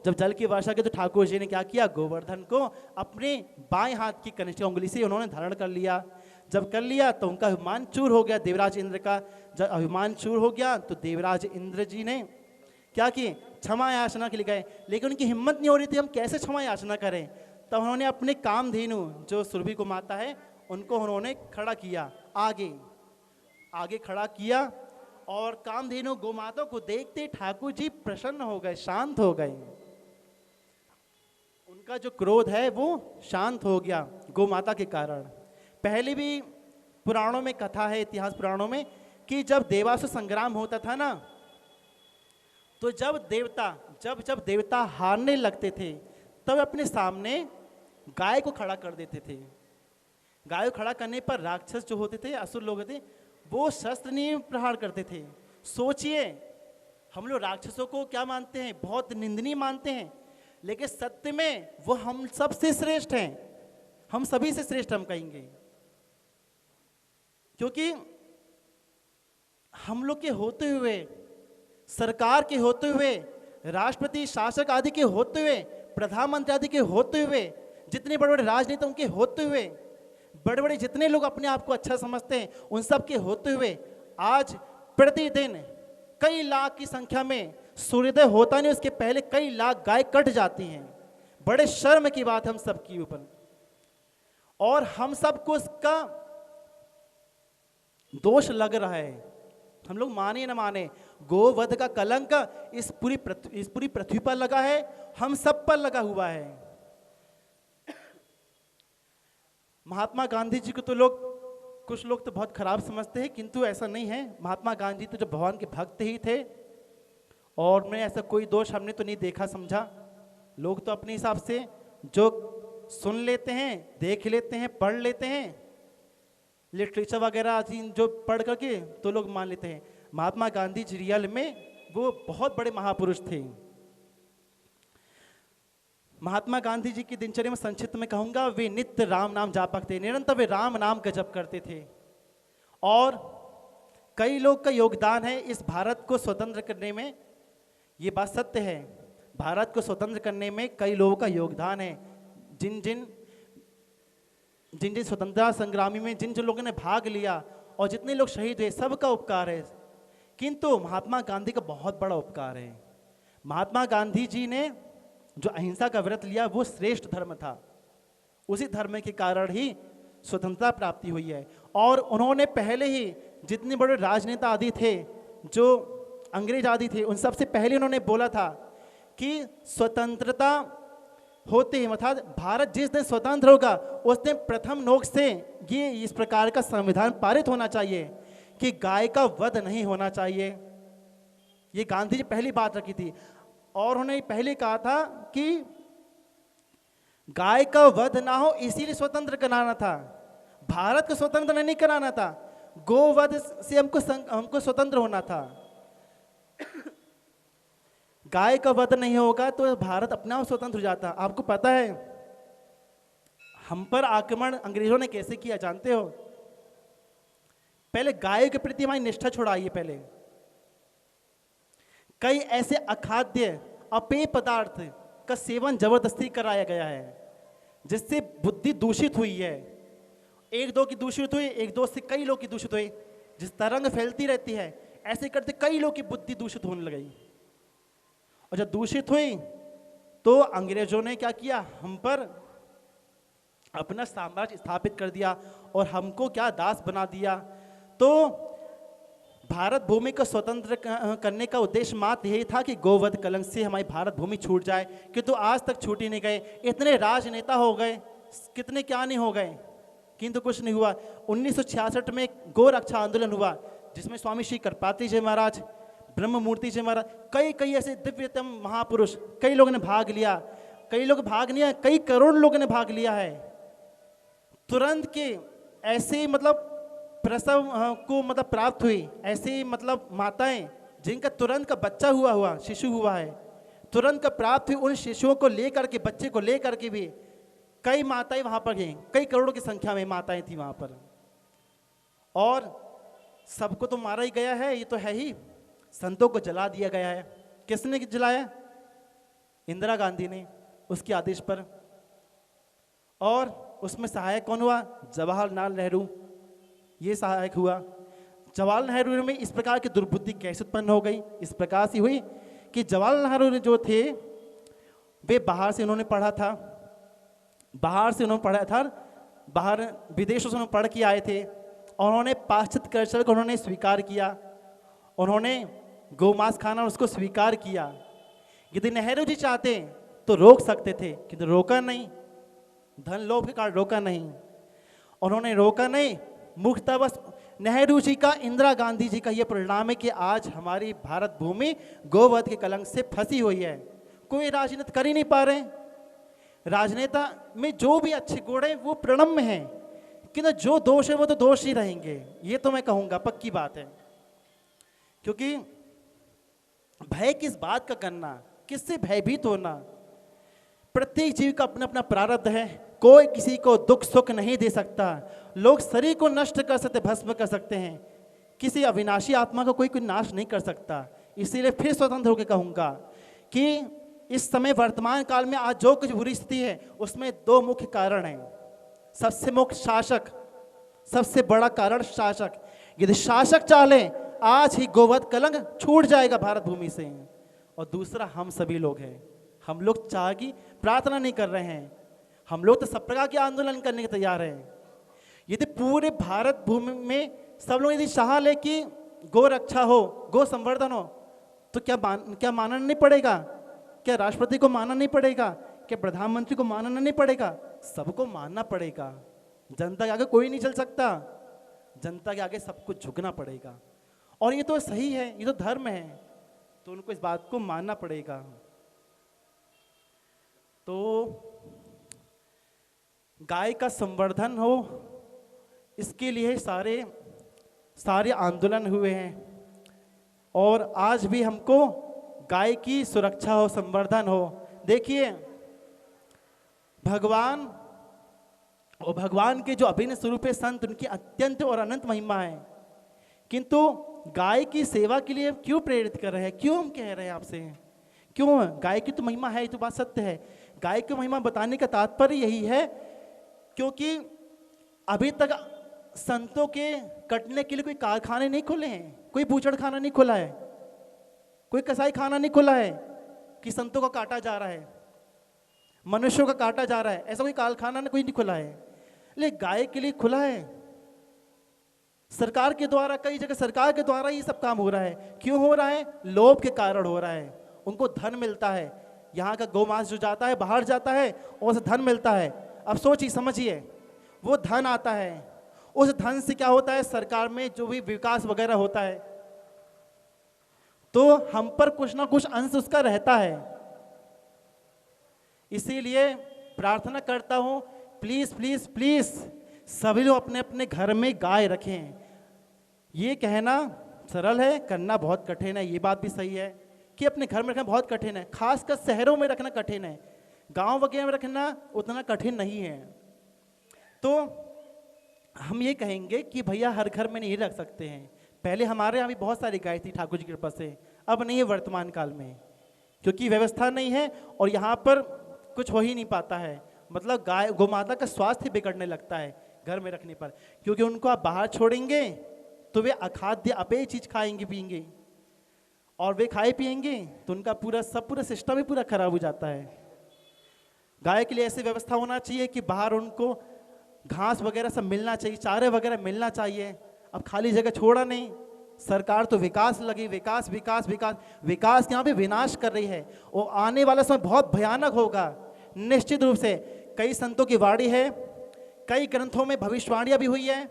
जब जल की वर्षा की तो ठाकुर जी ने क्या किया, गोवर्धन को अपने बाएं हाथ की कनिष्ठ उंगली से उन्होंने धारण कर लिया। जब कर लिया तो उनका अभिमान चूर हो गया, देवराज इंद्र का जब अभिमान चूर हो गया तो देवराज इंद्र जी ने क्या किए, क्षमा याचना के लिए गए, लेकिन उनकी हिम्मत नहीं हो रही थी हम कैसे क्षमा याचना करें। तब उन्होंने अपने कामधेनु जो सुरभि को माता है उनको उन्होंने खड़ा किया, आगे आगे खड़ा किया, और कामधेनु गोमाता को देखते ठाकुर जी प्रसन्न हो गए, शांत हो गए। उनका जो क्रोध है वो शांत हो गया गोमाता के कारण। पहले भी पुराणों में कथा है, इतिहास पुराणों में, कि जब देवासुर संग्राम होता था ना, तो जब देवता हारने लगते थे तब अपने सामने गाय को खड़ा कर देते थे। गाय को खड़ा करने पर राक्षस जो होते थे, असुर लोग होते, वो शस्त्र नहीं प्रहार करते थे। सोचिए, हम लोग राक्षसों को क्या मानते हैं, बहुत निंदनीय मानते हैं, लेकिन सत्य में वो हम सबसे श्रेष्ठ हैं, हम सभी से श्रेष्ठ हम कहेंगे, क्योंकि हम लोग के होते हुए, सरकार के होते हुए, राष्ट्रपति शासक आदि के होते हुए, प्रधानमंत्री आदि के होते हुए, जितने बड़े बड़े राजनेता उनके होते हुए, बड़े बड़े जितने लोग अपने आप को अच्छा समझते हैं उन सब के होते हुए, आज प्रतिदिन कई लाख की संख्या में सूर्योदय होता नहीं, उसके पहले कई लाख गाय कट जाती हैं। बड़े शर्म की बात हम सब की ऊपर, और हम सबको इसका दोष लग रहा है। हम लोग माने न माने, गोवध का कलंक इस पूरी पृथ्वी पर लगा है, हम सब पर लगा हुआ है। महात्मा गांधी जी को तो कुछ लोग तो बहुत खराब समझते हैं, किंतु ऐसा नहीं है। महात्मा गांधी तो जो भगवान के भक्त ही थे, और मैं ऐसा कोई दोष हमने तो नहीं देखा समझा। लोग तो अपने हिसाब से जो सुन लेते हैं, देख लेते हैं, पढ़ लेते हैं, लिटरेचर वगैरह जो पढ़ करके तो लोग मान लेते हैं। महात्मा गांधी जी रियल में वो बहुत बड़े महापुरुष थे। महात्मा गांधी जी की दिनचर्या में संक्षिप्त में कहूंगा, वे नित्य राम नाम जापक थे, निरंतर वे राम नाम का जप करते थे। और कई लोग का योगदान है इस भारत को स्वतंत्र करने में, ये बात सत्य है। भारत को स्वतंत्र करने में कई लोगों का योगदान है। जिन जिन स्वतंत्रता संग्रामी में जिन जिन लोगों ने भाग लिया और जितने लोग शहीद हुए, सबका उपकार है, किंतु महात्मा गांधी का बहुत बड़ा उपकार है। महात्मा गांधी जी ने जो अहिंसा का व्रत लिया वो श्रेष्ठ धर्म था, उसी धर्म के कारण ही स्वतंत्रता प्राप्ति हुई है। और उन्होंने पहले ही जितने बड़े राजनेता आदि थे, जो अंग्रेज आदि थे, उन सबसे पहले उन्होंने बोला था कि स्वतंत्रता होते ही, अर्थात भारत जिस दिन स्वतंत्र होगा उस दिन प्रथम नोक से ये इस प्रकार का संविधान पारित होना चाहिए कि गाय का वध नहीं होना चाहिए। ये गांधी जी पहली बात रखी थी, और उन्होंने पहले कहा था कि गाय का वध ना हो, इसीलिए स्वतंत्र कराना था, भारत को स्वतंत्र नहीं कराना था, गोवध से हमको स्वतंत्र होना था। गाय का वध नहीं होगा तो भारत अपना आप स्वतंत्र हो जाता। आपको पता है हम पर आक्रमण अंग्रेजों ने कैसे किया, जानते हो? पहले गाय के प्रति हमारी निष्ठा छुड़ाइए। पहले कई ऐसे अखाद्य अपेय पदार्थ का सेवन जबरदस्ती कराया गया है, जिससे बुद्धि दूषित हुई है। एक दो की दूषित हुई, एक दो से कई लोग की दूषित हुई, जिस तरंग फैलती रहती है, ऐसे करते कई लोग की बुद्धि दूषित होने लगी। और जब दूषित हुई तो अंग्रेजों ने क्या किया, हम पर अपना साम्राज्य स्थापित कर दिया और हमको क्या दास बना दिया। तो भारत भूमि को स्वतंत्र करने का उद्देश्य मात्र यही था कि गोवध कलंक से हमारी भारत भूमि छूट जाए, किंतु आज तक छूट ही नहीं गए। इतने राजनेता हो गए, कितने क्या नहीं हो गए, किंतु कुछ नहीं हुआ। 1966 में गो रक्षा आंदोलन हुआ, जिसमें स्वामी श्री करपात्री जी महाराज, ब्रह्म मूर्ति जी महाराज, कई कई ऐसे दिव्यतम महापुरुष, कई लोगों ने भाग लिया, कई लोग भाग लिया, कई करोड़ लोगों ने भाग लिया है। तुरंत के ऐसे मतलब प्रसव को मतलब प्राप्त हुई, ऐसी मतलब माताएं जिनका तुरंत का बच्चा हुआ शिशु हुआ है, तुरंत का प्राप्त हुई, उन शिशुओं को लेकर के, बच्चे को लेकर के भी कई माताएं वहां पर गई, कई करोड़ों की संख्या में माताएं थी वहां पर। और सबको तो मारा ही गया है, ये तो है ही, संतों को जला दिया गया है। किसने जलाया? इंदिरा गांधी ने, उसके आदेश पर। और उसमें सहायक कौन हुआ? जवाहरलाल नेहरू, ये सहायक हुआ। जवाहरलाल नेहरू में इस प्रकार की दुर्बुद्धि कैसे उत्पन्न हो गई? इस प्रकार से हुई कि जवाहरलाल नेहरू जो थे वे बाहर से उन्होंने पढ़ा था, बाहर विदेशों से उन्होंने पढ़ के आए थे, और उन्होंने पाश्चात्य कल्चर को उन्होंने स्वीकार किया, उन्होंने गोमांस खाना उसको स्वीकार किया। यदि नेहरू जी चाहते तो रोक सकते थे, किंतु रोका नहीं, धन लोभ के कारण रोका नहीं, उन्होंने रोका नहीं। मुख्यतः बस नेहरू जी का, इंदिरा गांधी जी का यह परिणाम है कि आज हमारी भारत भूमि गोवध के कलंक से फंसी हुई है। कोई राजनीति कर ही नहीं पा रहे। राजनेता में जो भी अच्छे गुण है वो प्रणम्य है, किंतु जो दोष है वो तो दोष ही रहेंगे, ये तो मैं कहूँगा, पक्की बात है। क्योंकि भय किस बात का करना, किससे भयभीत होना? प्रत्येक जीव का अपना अपना प्रारब्ध है, कोई किसी को दुख सुख नहीं दे सकता। लोग शरीर को नष्ट कर सकते, भस्म कर सकते हैं, किसी अविनाशी आत्मा को कोई नाश नहीं कर सकता। इसीलिए फिर स्वतंत्र होकर कहूँगा कि इस समय वर्तमान काल में आज जो कुछ बुरी स्थिति है उसमें दो मुख्य कारण हैं। सबसे मुख्य शासक, सबसे बड़ा कारण शासक। यदि शासक चाहे आज ही गोवध कलंक छूट जाएगा भारत भूमि से। और दूसरा हम सभी लोग हैं, हम लोग चाह की प्रार्थना नहीं कर रहे हैं, हम लोग तो सब प्रकार के आंदोलन करने के तैयार हैं। यदि पूरे भारत भूमि में सब लोग यदि चाह ले कि गो रक्षा हो, गो संवर्धन हो, तो क्या मानना नहीं पड़ेगा? क्या राष्ट्रपति को मानना नहीं पड़ेगा? क्या प्रधानमंत्री को मानना नहीं पड़ेगा? सबको मानना पड़ेगा। जनता के आगे कोई नहीं चल सकता, जनता के आगे सबको झुकना पड़ेगा। और ये तो सही है, ये तो धर्म है, तो उनको इस बात को मानना पड़ेगा। तो गाय का संवर्धन हो, इसके लिए सारे आंदोलन हुए हैं, और आज भी हमको गाय की सुरक्षा हो, संवर्धन हो। देखिए भगवान और भगवान के जो अभिन्न स्वरूप है संत, उनकी अत्यंत और अनंत महिमा है, किंतु गाय की सेवा के लिए क्यों प्रेरित कर रहे हैं? क्यों हम कह रहे हैं आपसे? क्यों? गाय की तो महिमा है, ये तो बात सत्य है। गाय की महिमा बताने का तात्पर्य यही है क्योंकि अभी तक संतों के कटने के लिए कोई कारखाने नहीं खुले हैं, कोई बूचड़ खाना नहीं खुला है, कोई कसाई खाना नहीं खुला है कि संतों का काटा जा रहा है, मनुष्यों का काटा जा रहा है, ऐसा कोई कारखाना कोई नहीं खुला है। लेकिन गाय के लिए खुला है, सरकार के द्वारा, कई जगह सरकार के द्वारा ये सब काम हो रहा है। क्यों हो रहा है? लोभ के कारण हो रहा है। उनको धन मिलता है, यहाँ का गोमांस जो जाता है बाहर जाता है और उसे धन मिलता है। अब सोचिए समझिए, वो धन आता है, उस धन से क्या होता है? सरकार में जो भी विकास वगैरह होता है, तो हम पर कुछ ना कुछ अंश उसका रहता है। इसीलिए प्रार्थना करता हूं, प्लीज प्लीज प्लीज सभी लोग अपने अपने घर में गाय रखें। ये कहना सरल है, करना बहुत कठिन है। ये बात भी सही है कि अपने घर में रखना बहुत कठिन है, खासकर शहरों में रखना कठिन है, गांव वगैरह में रखना उतना कठिन नहीं है। तो हम ये कहेंगे कि भैया हर घर में नहीं रख सकते हैं। पहले हमारे यहाँ भी बहुत सारी गाय थी ठाकुर जी की कृपा से, अब नहीं है वर्तमान काल में, क्योंकि व्यवस्था नहीं है और यहाँ पर कुछ हो ही नहीं पाता है। मतलब गाय गोमाता का स्वास्थ्य बिगड़ने लगता है घर में रखने पर, क्योंकि उनको आप बाहर छोड़ेंगे तो वे अखाद्य अपेय चीज खाएंगे पिएंगे, और वे खाए पिएंगे तो उनका पूरा सिस्टम ही पूरा खराब हो जाता है। गाय के लिए ऐसी व्यवस्था होना चाहिए कि बाहर उनको घास वगैरह सब मिलना चाहिए, चारे वगैरह मिलना चाहिए। अब खाली जगह छोड़ा नहीं, सरकार तो विकास लगी, विकास विकास विकास विकास यहाँ पे विनाश कर रही है। और आने वाला समय बहुत भयानक होगा निश्चित रूप से। कई संतों की वाणी है, कई ग्रंथों में भविष्यवाणियां भी हुई है,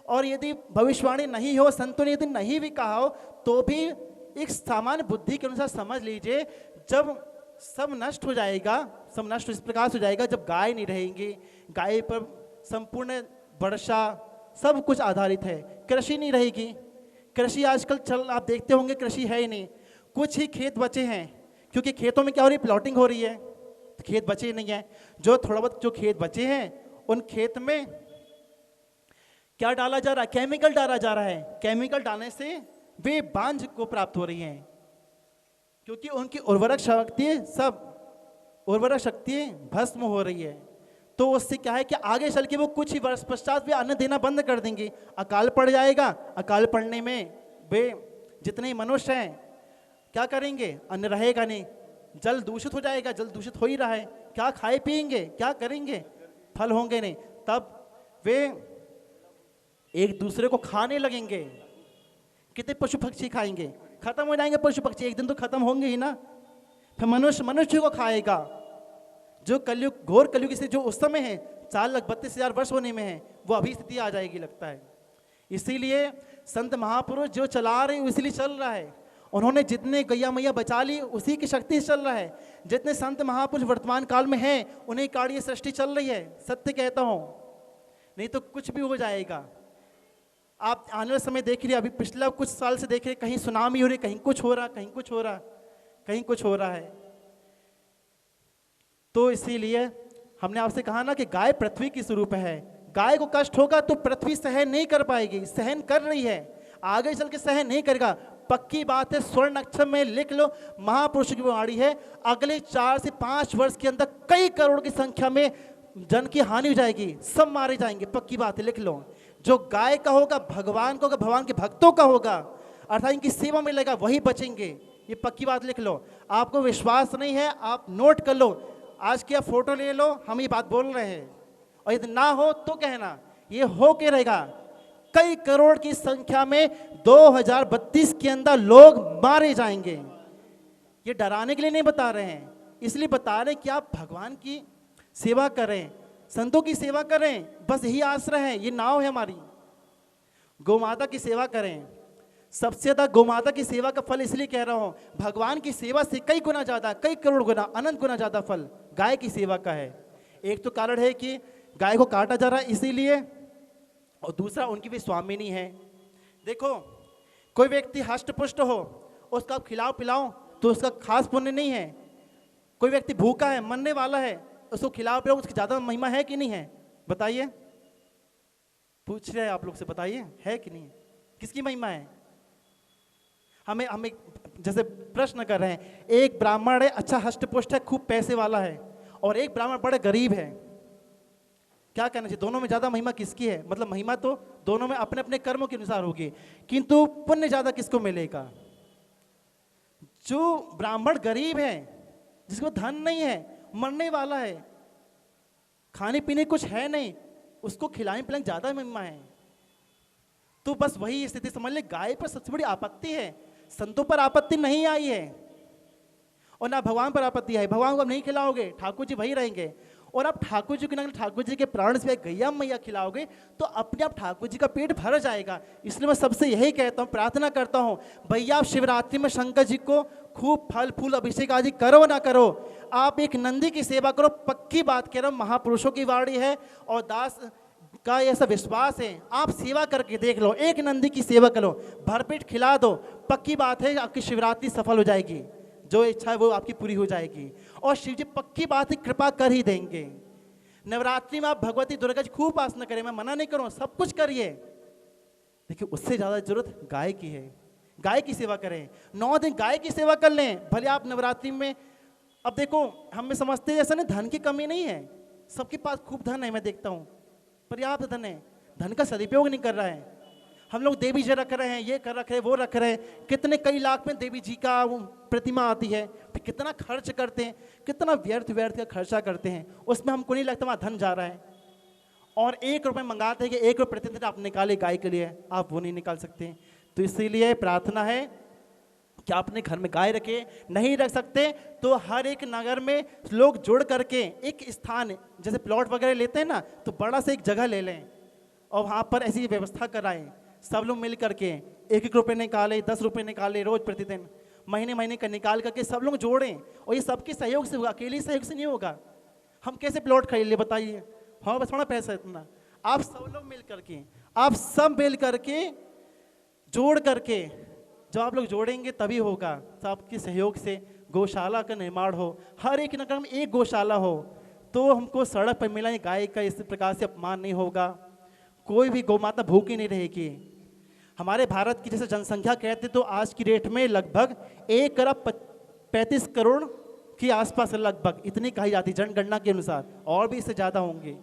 और यदि भविष्यवाणी नहीं हो, संतों ने यदि नहीं भी कहा हो, तो भी एक सामान्य बुद्धि के अनुसार समझ लीजिए, जब सब नष्ट हो जाएगा, सब नष्ट इस प्रकार से हो जाएगा, जब गाय नहीं रहेंगी, गाय पर संपूर्ण वर्षा सब कुछ आधारित है, कृषि नहीं रहेगी। कृषि आजकल आप देखते होंगे कृषि है ही नहीं, कुछ ही खेत बचे हैं, क्योंकि खेतों में क्या हो रही है, प्लॉटिंग हो रही है, तो खेत बचे नहीं है। जो थोड़ा बहुत जो खेत बचे हैं उन खेत में क्या डाला जा रहा है, केमिकल डाला जा रहा है। केमिकल डालने से वे बांझ को प्राप्त हो रही हैं, क्योंकि उनकी उर्वरक शक्ति भस्म हो रही है। तो उससे क्या है कि आगे चल के वो कुछ ही वर्ष पश्चात वे अन्न देना बंद कर देंगे, अकाल पड़ जाएगा। अकाल पड़ने में वे जितने मनुष्य हैं क्या करेंगे, अन्न रहेगा नहीं, जल दूषित हो जाएगा, जल दूषित हो ही रहा है, क्या खाए पिएंगे, क्या करेंगे, फल होंगे नहीं, तब वे एक दूसरे को खाने लगेंगे। कितने पशु पक्षी खाएंगे, खत्म हो जाएंगे पशु पक्षी, एक दिन तो खत्म होंगे ही ना। फिर मनुष्य को खाएगा। जो कलयुग, घोर कलयुग से जो उस समय है 4,32,000 वर्ष होने में है, वो अभी स्थिति आ जाएगी लगता है। इसीलिए संत महापुरुष जो चला रहे इसलिए चल रहा है, उन्होंने जितने गैया मैया बचा ली उसी की शक्ति से चल रहा है। जितने संत महापुरुष वर्तमान काल में हैं उन्हीं कार्य सृष्टि चल रही है, सत्य कहता हूँ, नहीं तो कुछ भी हो जाएगा। आप आने वाले समय देख रहे, अभी पिछला कुछ साल से देख रहे, कहीं सुनामी हो रही, कहीं कुछ हो रहा, कहीं कुछ हो रहा, कहीं कुछ हो रहा है। तो इसीलिए हमने आपसे कहा ना कि गाय पृथ्वी की स्वरूप है। गाय को कष्ट होगा तो पृथ्वी सहन नहीं कर पाएगी, सहन कर रही है, आगे चल के सहन नहीं करेगा, पक्की बात है। स्वर्ण अक्षर में लिख लो, महापुरुष की वाणी है, अगले 4 से 5 वर्ष के अंदर कई करोड़ की संख्या में जन की हानि हो जाएगी, सब मारे जाएंगे, पक्की बात है, लिख लो। जो गाय का होगा भगवान का होगा, भगवान के भक्तों का होगा, अर्थात इनकी सेवा में लगेगा, वही बचेंगे, ये पक्की बात लिख लो। आपको विश्वास नहीं है आप नोट कर लो, आज की आप फोटो ले लो, हम ये बात बोल रहे हैं, और यदि ना हो तो कहना, ये हो के रहेगा। कई करोड़ की संख्या में 2032 के अंदर लोग मारे जाएंगे। ये डराने के लिए नहीं बता रहे हैं, इसलिए बता रहे हैं कि आप भगवान की सेवा करें, संतों की सेवा करें, बस यही आश्रय है, ये नाव है हमारी। गौमाता की सेवा करें, सबसे ज़्यादा गौमाता की सेवा का फल इसलिए कह रहा हूँ, भगवान की सेवा से कई गुना ज़्यादा, कई करोड़ गुना, अनंत गुना ज़्यादा फल गाय की सेवा का है। एक तो कारण है कि गाय को काटा जा रहा है इसीलिए, और दूसरा उनकी भी स्वामिनी है। देखो कोई व्यक्ति हष्ट पुष्ट हो, उसका खिलाओ पिलाओ तो उसका खास पुण्य नहीं है। कोई व्यक्ति भूखा है, मरने वाला है, उसको खिलाओ पिलाओ, उसकी ज़्यादा महिमा है कि नहीं है, बताइए, पूछ रहे हैं आप लोग से, बताइए है कि नहीं, किसकी महिमा है। हमें जैसे प्रश्न कर रहे हैं, एक ब्राह्मण है, अच्छा हष्ट पुष्ट है, खूब पैसे वाला है, और एक ब्राह्मण बड़े गरीब है, क्या कहना चाहिए, दोनों में ज़्यादा महिमा किसकी है। मतलब महिमा तो दोनों में अपने अपने कर्मों के अनुसार होगी, किंतु पुण्य ज़्यादा किसको मिलेगा। जो ब्राह्मण गरीब है, जिसको धन नहीं है, मरने वाला है, खाने पीने कुछ है नहीं, उसको खिलाने पिलाने ज़्यादा महिमा है। तो बस वही स्थिति समझ ले, गाय पर सबसे बड़ी आपत्ति है, संतों पर आपत्ति नहीं आई है, और ना भगवान पर आपत्ति आई। भगवान को आप नहीं खिलाओगे, ठाकुर जी वही रहेंगे, और आप ठाकुर जी के ना ठाकुर जी के प्राण से गैया मैया खिलाओगे तो अपने आप ठाकुर जी का पेट भर जाएगा। इसलिए मैं सबसे यही कहता हूँ, प्रार्थना करता हूँ, भैया आप शिवरात्रि में शंकर जी को खूब फल फूल अभिषेक आदि करो ना करो, आप एक नंदी की सेवा करो, पक्की बात कह रहा हूँ, महापुरुषों की वाणी है और दास का ऐसा विश्वास है, आप सेवा करके देख लो, एक नंदी की सेवा करो, भरपेट खिला दो, पक्की बात है आपकी शिवरात्रि सफल हो जाएगी, जो इच्छा है वो आपकी पूरी हो जाएगी, और शिव जी पक्की बात है कृपा कर ही देंगे। नवरात्रि में आप भगवती दुर्गा जी खूब उपासना करें, मैं मना नहीं करूँ, सब कुछ करिए, देखिए उससे ज़्यादा जरूरत गाय की है, गाय की सेवा करें, 9 दिन गाय की सेवा कर लें। भले आप नवरात्रि में, अब देखो हम में समझते हैं ऐसा नहीं, धन की कमी नहीं है, सबके पास खूब धन है, मैं देखता हूँ पर्याप्त धन है, धन का सदुपयोग नहीं कर रहा है। हम लोग देवी जी रख रहे हैं, ये कर रखे हैं, वो रख रहे हैं, कितने कई लाख में देवी जी का प्रतिमा आती है, फिर कितना खर्च करते हैं, कितना व्यर्थ का खर्चा करते हैं, उसमें हमको नहीं लगता वहाँ धन जा रहा है। और 1 रुपये मंगाते हैं कि 1 रुपये प्रतिदिन आप निकाले गाय के लिए, आप वो नहीं निकाल सकते। तो इसीलिए प्रार्थना है कि आप अपने घर में गाय रखें, नहीं रख सकते तो हर एक नगर में लोग जुड़ करके एक स्थान, जैसे प्लॉट वगैरह लेते हैं ना, तो बड़ा से एक जगह ले लें और वहाँ पर ऐसी व्यवस्था कराएं, सब लोग मिल करके 1-1 रुपये निकाले, 10 रुपये निकाले रोज प्रतिदिन, महीने महीने का निकाल करके सब लोग जोड़ें, और ये सबके सहयोग से होगा, अकेले सहयोग से नहीं होगा। हम कैसे प्लॉट खरीद ले बताइए, हाँ बस थोड़ा पैसा इतना, आप सब लोग मिल करके, आप सब मिल करके जोड़ करके, जब आप लोग जोड़ेंगे तभी होगा। सबके सहयोग से गौशाला का निर्माण हो, हर एक नगर में एक गौशाला हो, तो हमको सड़क पर मिला गाय का इस प्रकार से अपमान नहीं होगा, कोई भी गौ माता भूखी नहीं रहेगी। हमारे भारत की जैसे जनसंख्या कहते तो आज की डेट में लगभग 1 अरब 35 करोड़ के आसपास लगभग इतनी कही जाती जनगणना के अनुसार, और भी इससे ज़्यादा होंगे।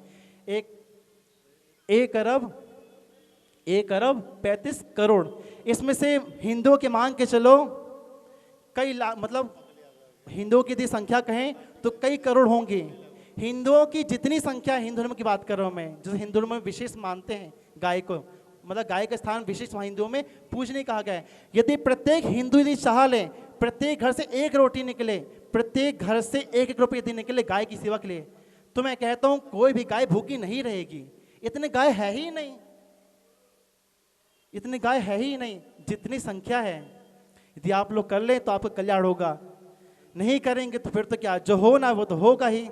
एक अरब 35 करोड़, इसमें से हिंदुओं के मान के चलो कई लाख, मतलब हिंदुओं की यदि संख्या कहें तो कई करोड़ होंगे। हिंदुओं की जितनी संख्या, हिंदू धर्म की बात कर रहा हूँ मैं, जो हिंदू धर्म में विशेष मानते हैं गाय को, मतलब गाय का स्थान विशेष हिंदुओं में पूजने कहा गया है। यदि प्रत्येक हिंदू यदि चाह ले, प्रत्येक घर से 1 रोटी निकले, प्रत्येक घर से 1-1 रुपये यदि निकले गाय की सेवा के लिए, तो मैं कहता हूँ कोई भी गाय भूखी नहीं रहेगी। इतने गाय है ही नहीं, इतनी गाय है ही नहीं जितनी संख्या है। यदि आप लोग कर लें तो आपका कल्याण होगा, नहीं करेंगे तो फिर तो क्या, जो होना वो तो होगा ही,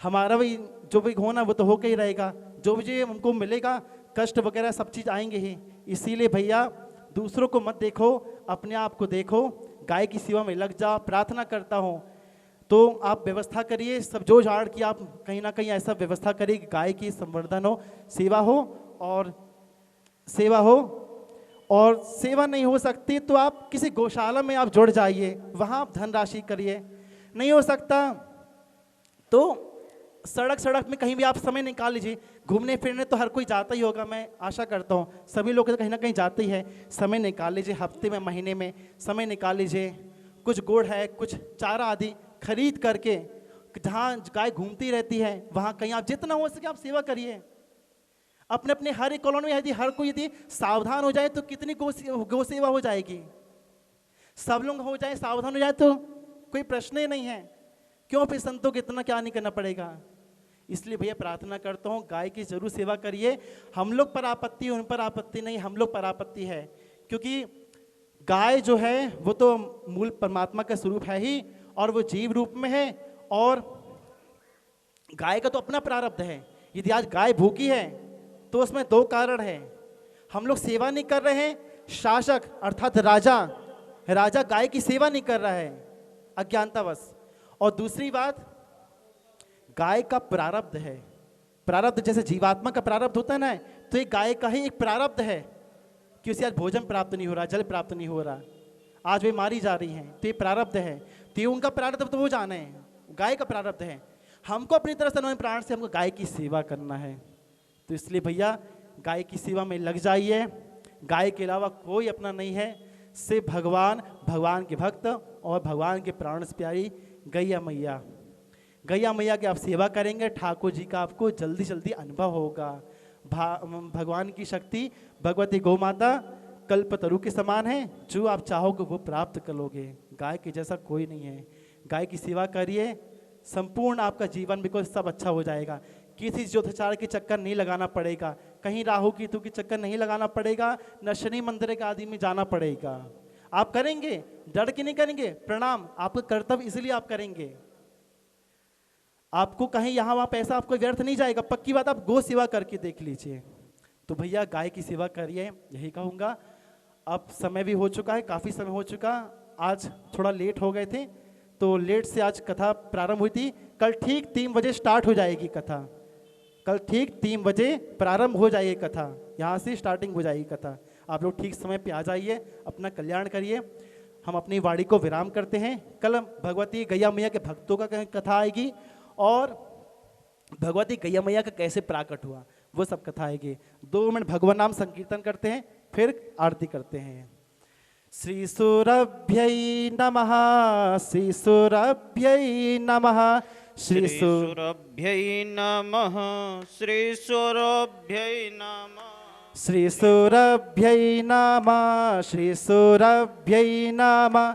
हमारा भी जो भी होना वो तो होकर ही रहेगा, जो भी हमको मिलेगा कष्ट वगैरह सब चीज़ आएंगे ही। इसीलिए भैया दूसरों को मत देखो, अपने आप को देखो, गाय की सेवा में लग जा। प्रार्थना करता हूँ तो आप व्यवस्था करिए, सब जो झाड़ की आप कहीं ना कहीं ऐसा व्यवस्था करिए कि गाय की संवर्धन हो, सेवा हो, और सेवा हो। और सेवा नहीं हो सकती तो आप किसी गौशाला में आप जुड़ जाइए, वहाँ आप धनराशि करिए। नहीं हो सकता तो सड़क में कहीं भी आप समय निकाल लीजिए। घूमने फिरने तो हर कोई जाता ही होगा, मैं आशा करता हूँ सभी लोग कहीं ना कहीं जाते ही है। समय निकाल लीजिए, हफ्ते में महीने में समय निकाल लीजिए, कुछ गुड़ है, कुछ चारा आदि खरीद करके, जहाँ गाय घूमती रहती है वहाँ कहीं आप जितना हो सके आप सेवा करिए। अपने अपने हर एक कॉलोनी में यदि हर कोई यदि सावधान हो जाए तो कितनी गौ सेवा हो जाएगी। सब लोग हो जाए, सावधान हो जाए तो कोई प्रश्न ही नहीं है, क्यों फिर संतों को इतना क्या नहीं करना पड़ेगा। इसलिए भैया प्रार्थना करता हूँ गाय की जरूर सेवा करिए। हम लोग पर आपत्ति, उन पर आपत्ति नहीं, हम लोग पर आपत्ति है, क्योंकि गाय जो है वो तो मूल परमात्मा का स्वरूप है ही, और वो जीव रूप में है, और गाय का तो अपना प्रारब्ध है। यदि आज गाय भूखी है तो उसमें 2 कारण है, हम लोग सेवा नहीं कर रहे हैं, शासक अर्थात राजा गाय की सेवा नहीं कर रहा है अज्ञानतावश, और दूसरी बात गाय का प्रारब्ध है। प्रारब्ध जैसे जीवात्मा का प्रारब्ध होता है ना, तो एक गाय का ही एक प्रारब्ध है कि उसे आज भोजन प्राप्त नहीं हो रहा, जल प्राप्त नहीं हो रहा, आज वे मारी जा रही हैं, तो ये प्रारब्ध है। तो ये उनका प्रारब्ध तो वो जाने हैं, गाय का प्रारब्ध है। हमको अपनी तरफ से उन्होंने प्राण से हमको गाय की सेवा करना है। तो इसलिए भैया गाय की सेवा में लग जाइए। गाय के अलावा कोई अपना नहीं है, सिर्फ भगवान के भक्त और भगवान के प्राण से प्यारी गैया मैया की आप सेवा करेंगे, ठाकुर जी का आपको जल्दी जल्दी अनुभव होगा। भगवान की शक्ति भगवती गौ माता कल्पतरु के समान है, जो आप चाहोगे वो प्राप्त कर लोगे। गाय के जैसा कोई नहीं है। गाय की सेवा करिए, संपूर्ण आपका जीवन बिल्कुल सब अच्छा हो जाएगा। किसी ज्योतिषाचार्य के चक्कर नहीं लगाना पड़ेगा, कहीं राहु केतु के चक्कर नहीं लगाना पड़ेगा, न शनि मंदिर के आदि में जाना पड़ेगा। आप करेंगे, डर के नहीं करेंगे, प्रणाम, आपका कर्तव्य इसलिए आप करेंगे। आपको कहीं यहाँ वहाँ पैसा आपको व्यर्थ नहीं जाएगा, पक्की बात। आप गौ सेवा करके देख लीजिए। तो भैया गाय की सेवा करिए, यही कहूँगा। अब समय भी हो चुका है, काफ़ी समय हो चुका, आज थोड़ा लेट हो गए थे, तो लेट से आज कथा प्रारंभ हुई थी। कल ठीक 3 बजे स्टार्ट हो जाएगी कथा, कल ठीक 3 बजे प्रारंभ हो जाएगी कथा, यहाँ से स्टार्टिंग हो जाएगी कथा। आप लोग ठीक समय पे आ जाइए, अपना कल्याण करिए। हम अपनी वाणी को विराम करते हैं। कल भगवती गैया मैया के भक्तों का कथा आएगी, और भगवती गैया मैया का कैसे प्राकट हुआ वो सब कथा आएगी। 2 मिनट भगवान नाम संकीर्तन करते हैं, फिर आरती करते हैं। श्री सूरभ्यै नमः, श्री सूरभ्यै नमः, श्री सूरभ्यै नमः, श्री सूरभ्यै नमः, श्री सूरभ्यै नमः, श्री सूरभ्यै नमः,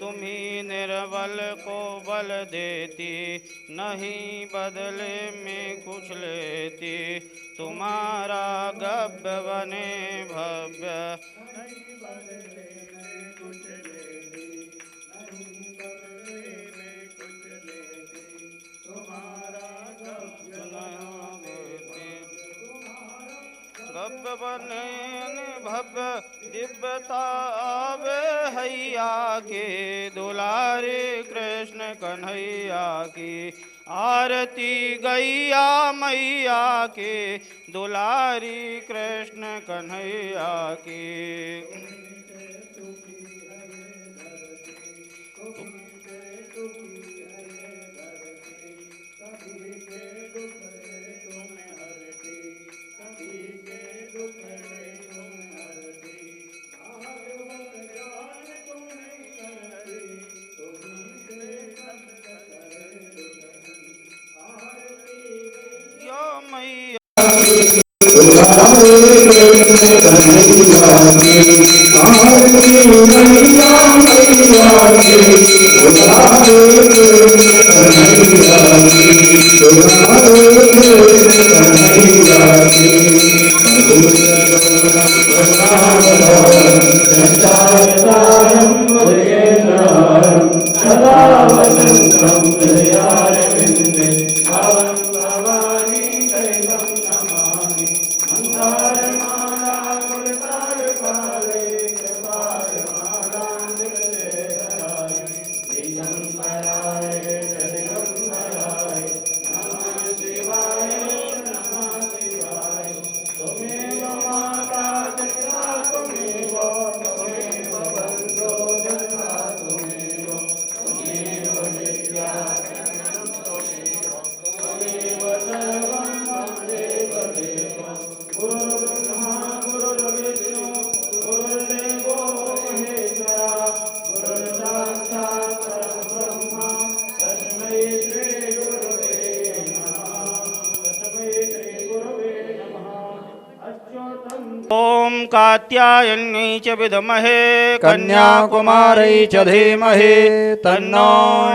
तुम्ही निर्बल को बल देती, नहीं बदले में कुछ लेती। तुम्हारा गव्य बने भव्य, गव्य बने भव्य दिव्यता आवे हैया के, दुलारे कृष्ण कन्हैया की। आरती गैया मैया के, दुलारी कृष्ण कन्हैया की। यो मैया ओम कात्यायन्यै च विद्महे कन्याकुमारै च धीमहि तन्नो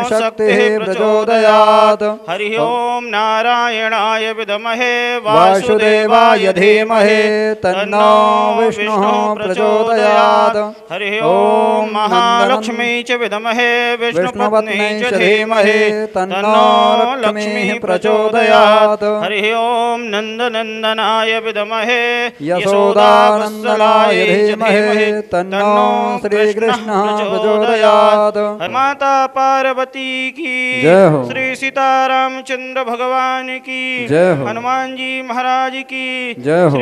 शक्तिः प्रचोदयात्। हरि ओम नारायणाय विद्महे वासुदेवाय धीमहि तन्नो विष्णुः प्रचोदयात्। हरि ओम महालक्ष्मी च विद्महे विष्णुपत्न्यै च धीमहि तन्नो लक्ष्मीः प्रचोदयात्। हरि ओम नंदनंदनाय विद्महे यशोदानंदनाय धीमहि तन्नो श्रीकृष्णः प्रचोदयात्। माता पार्वती की जय हो। श्री सीतारामचंद्र भगवान की जय हो। हनुमान जी महाराज की जय हो।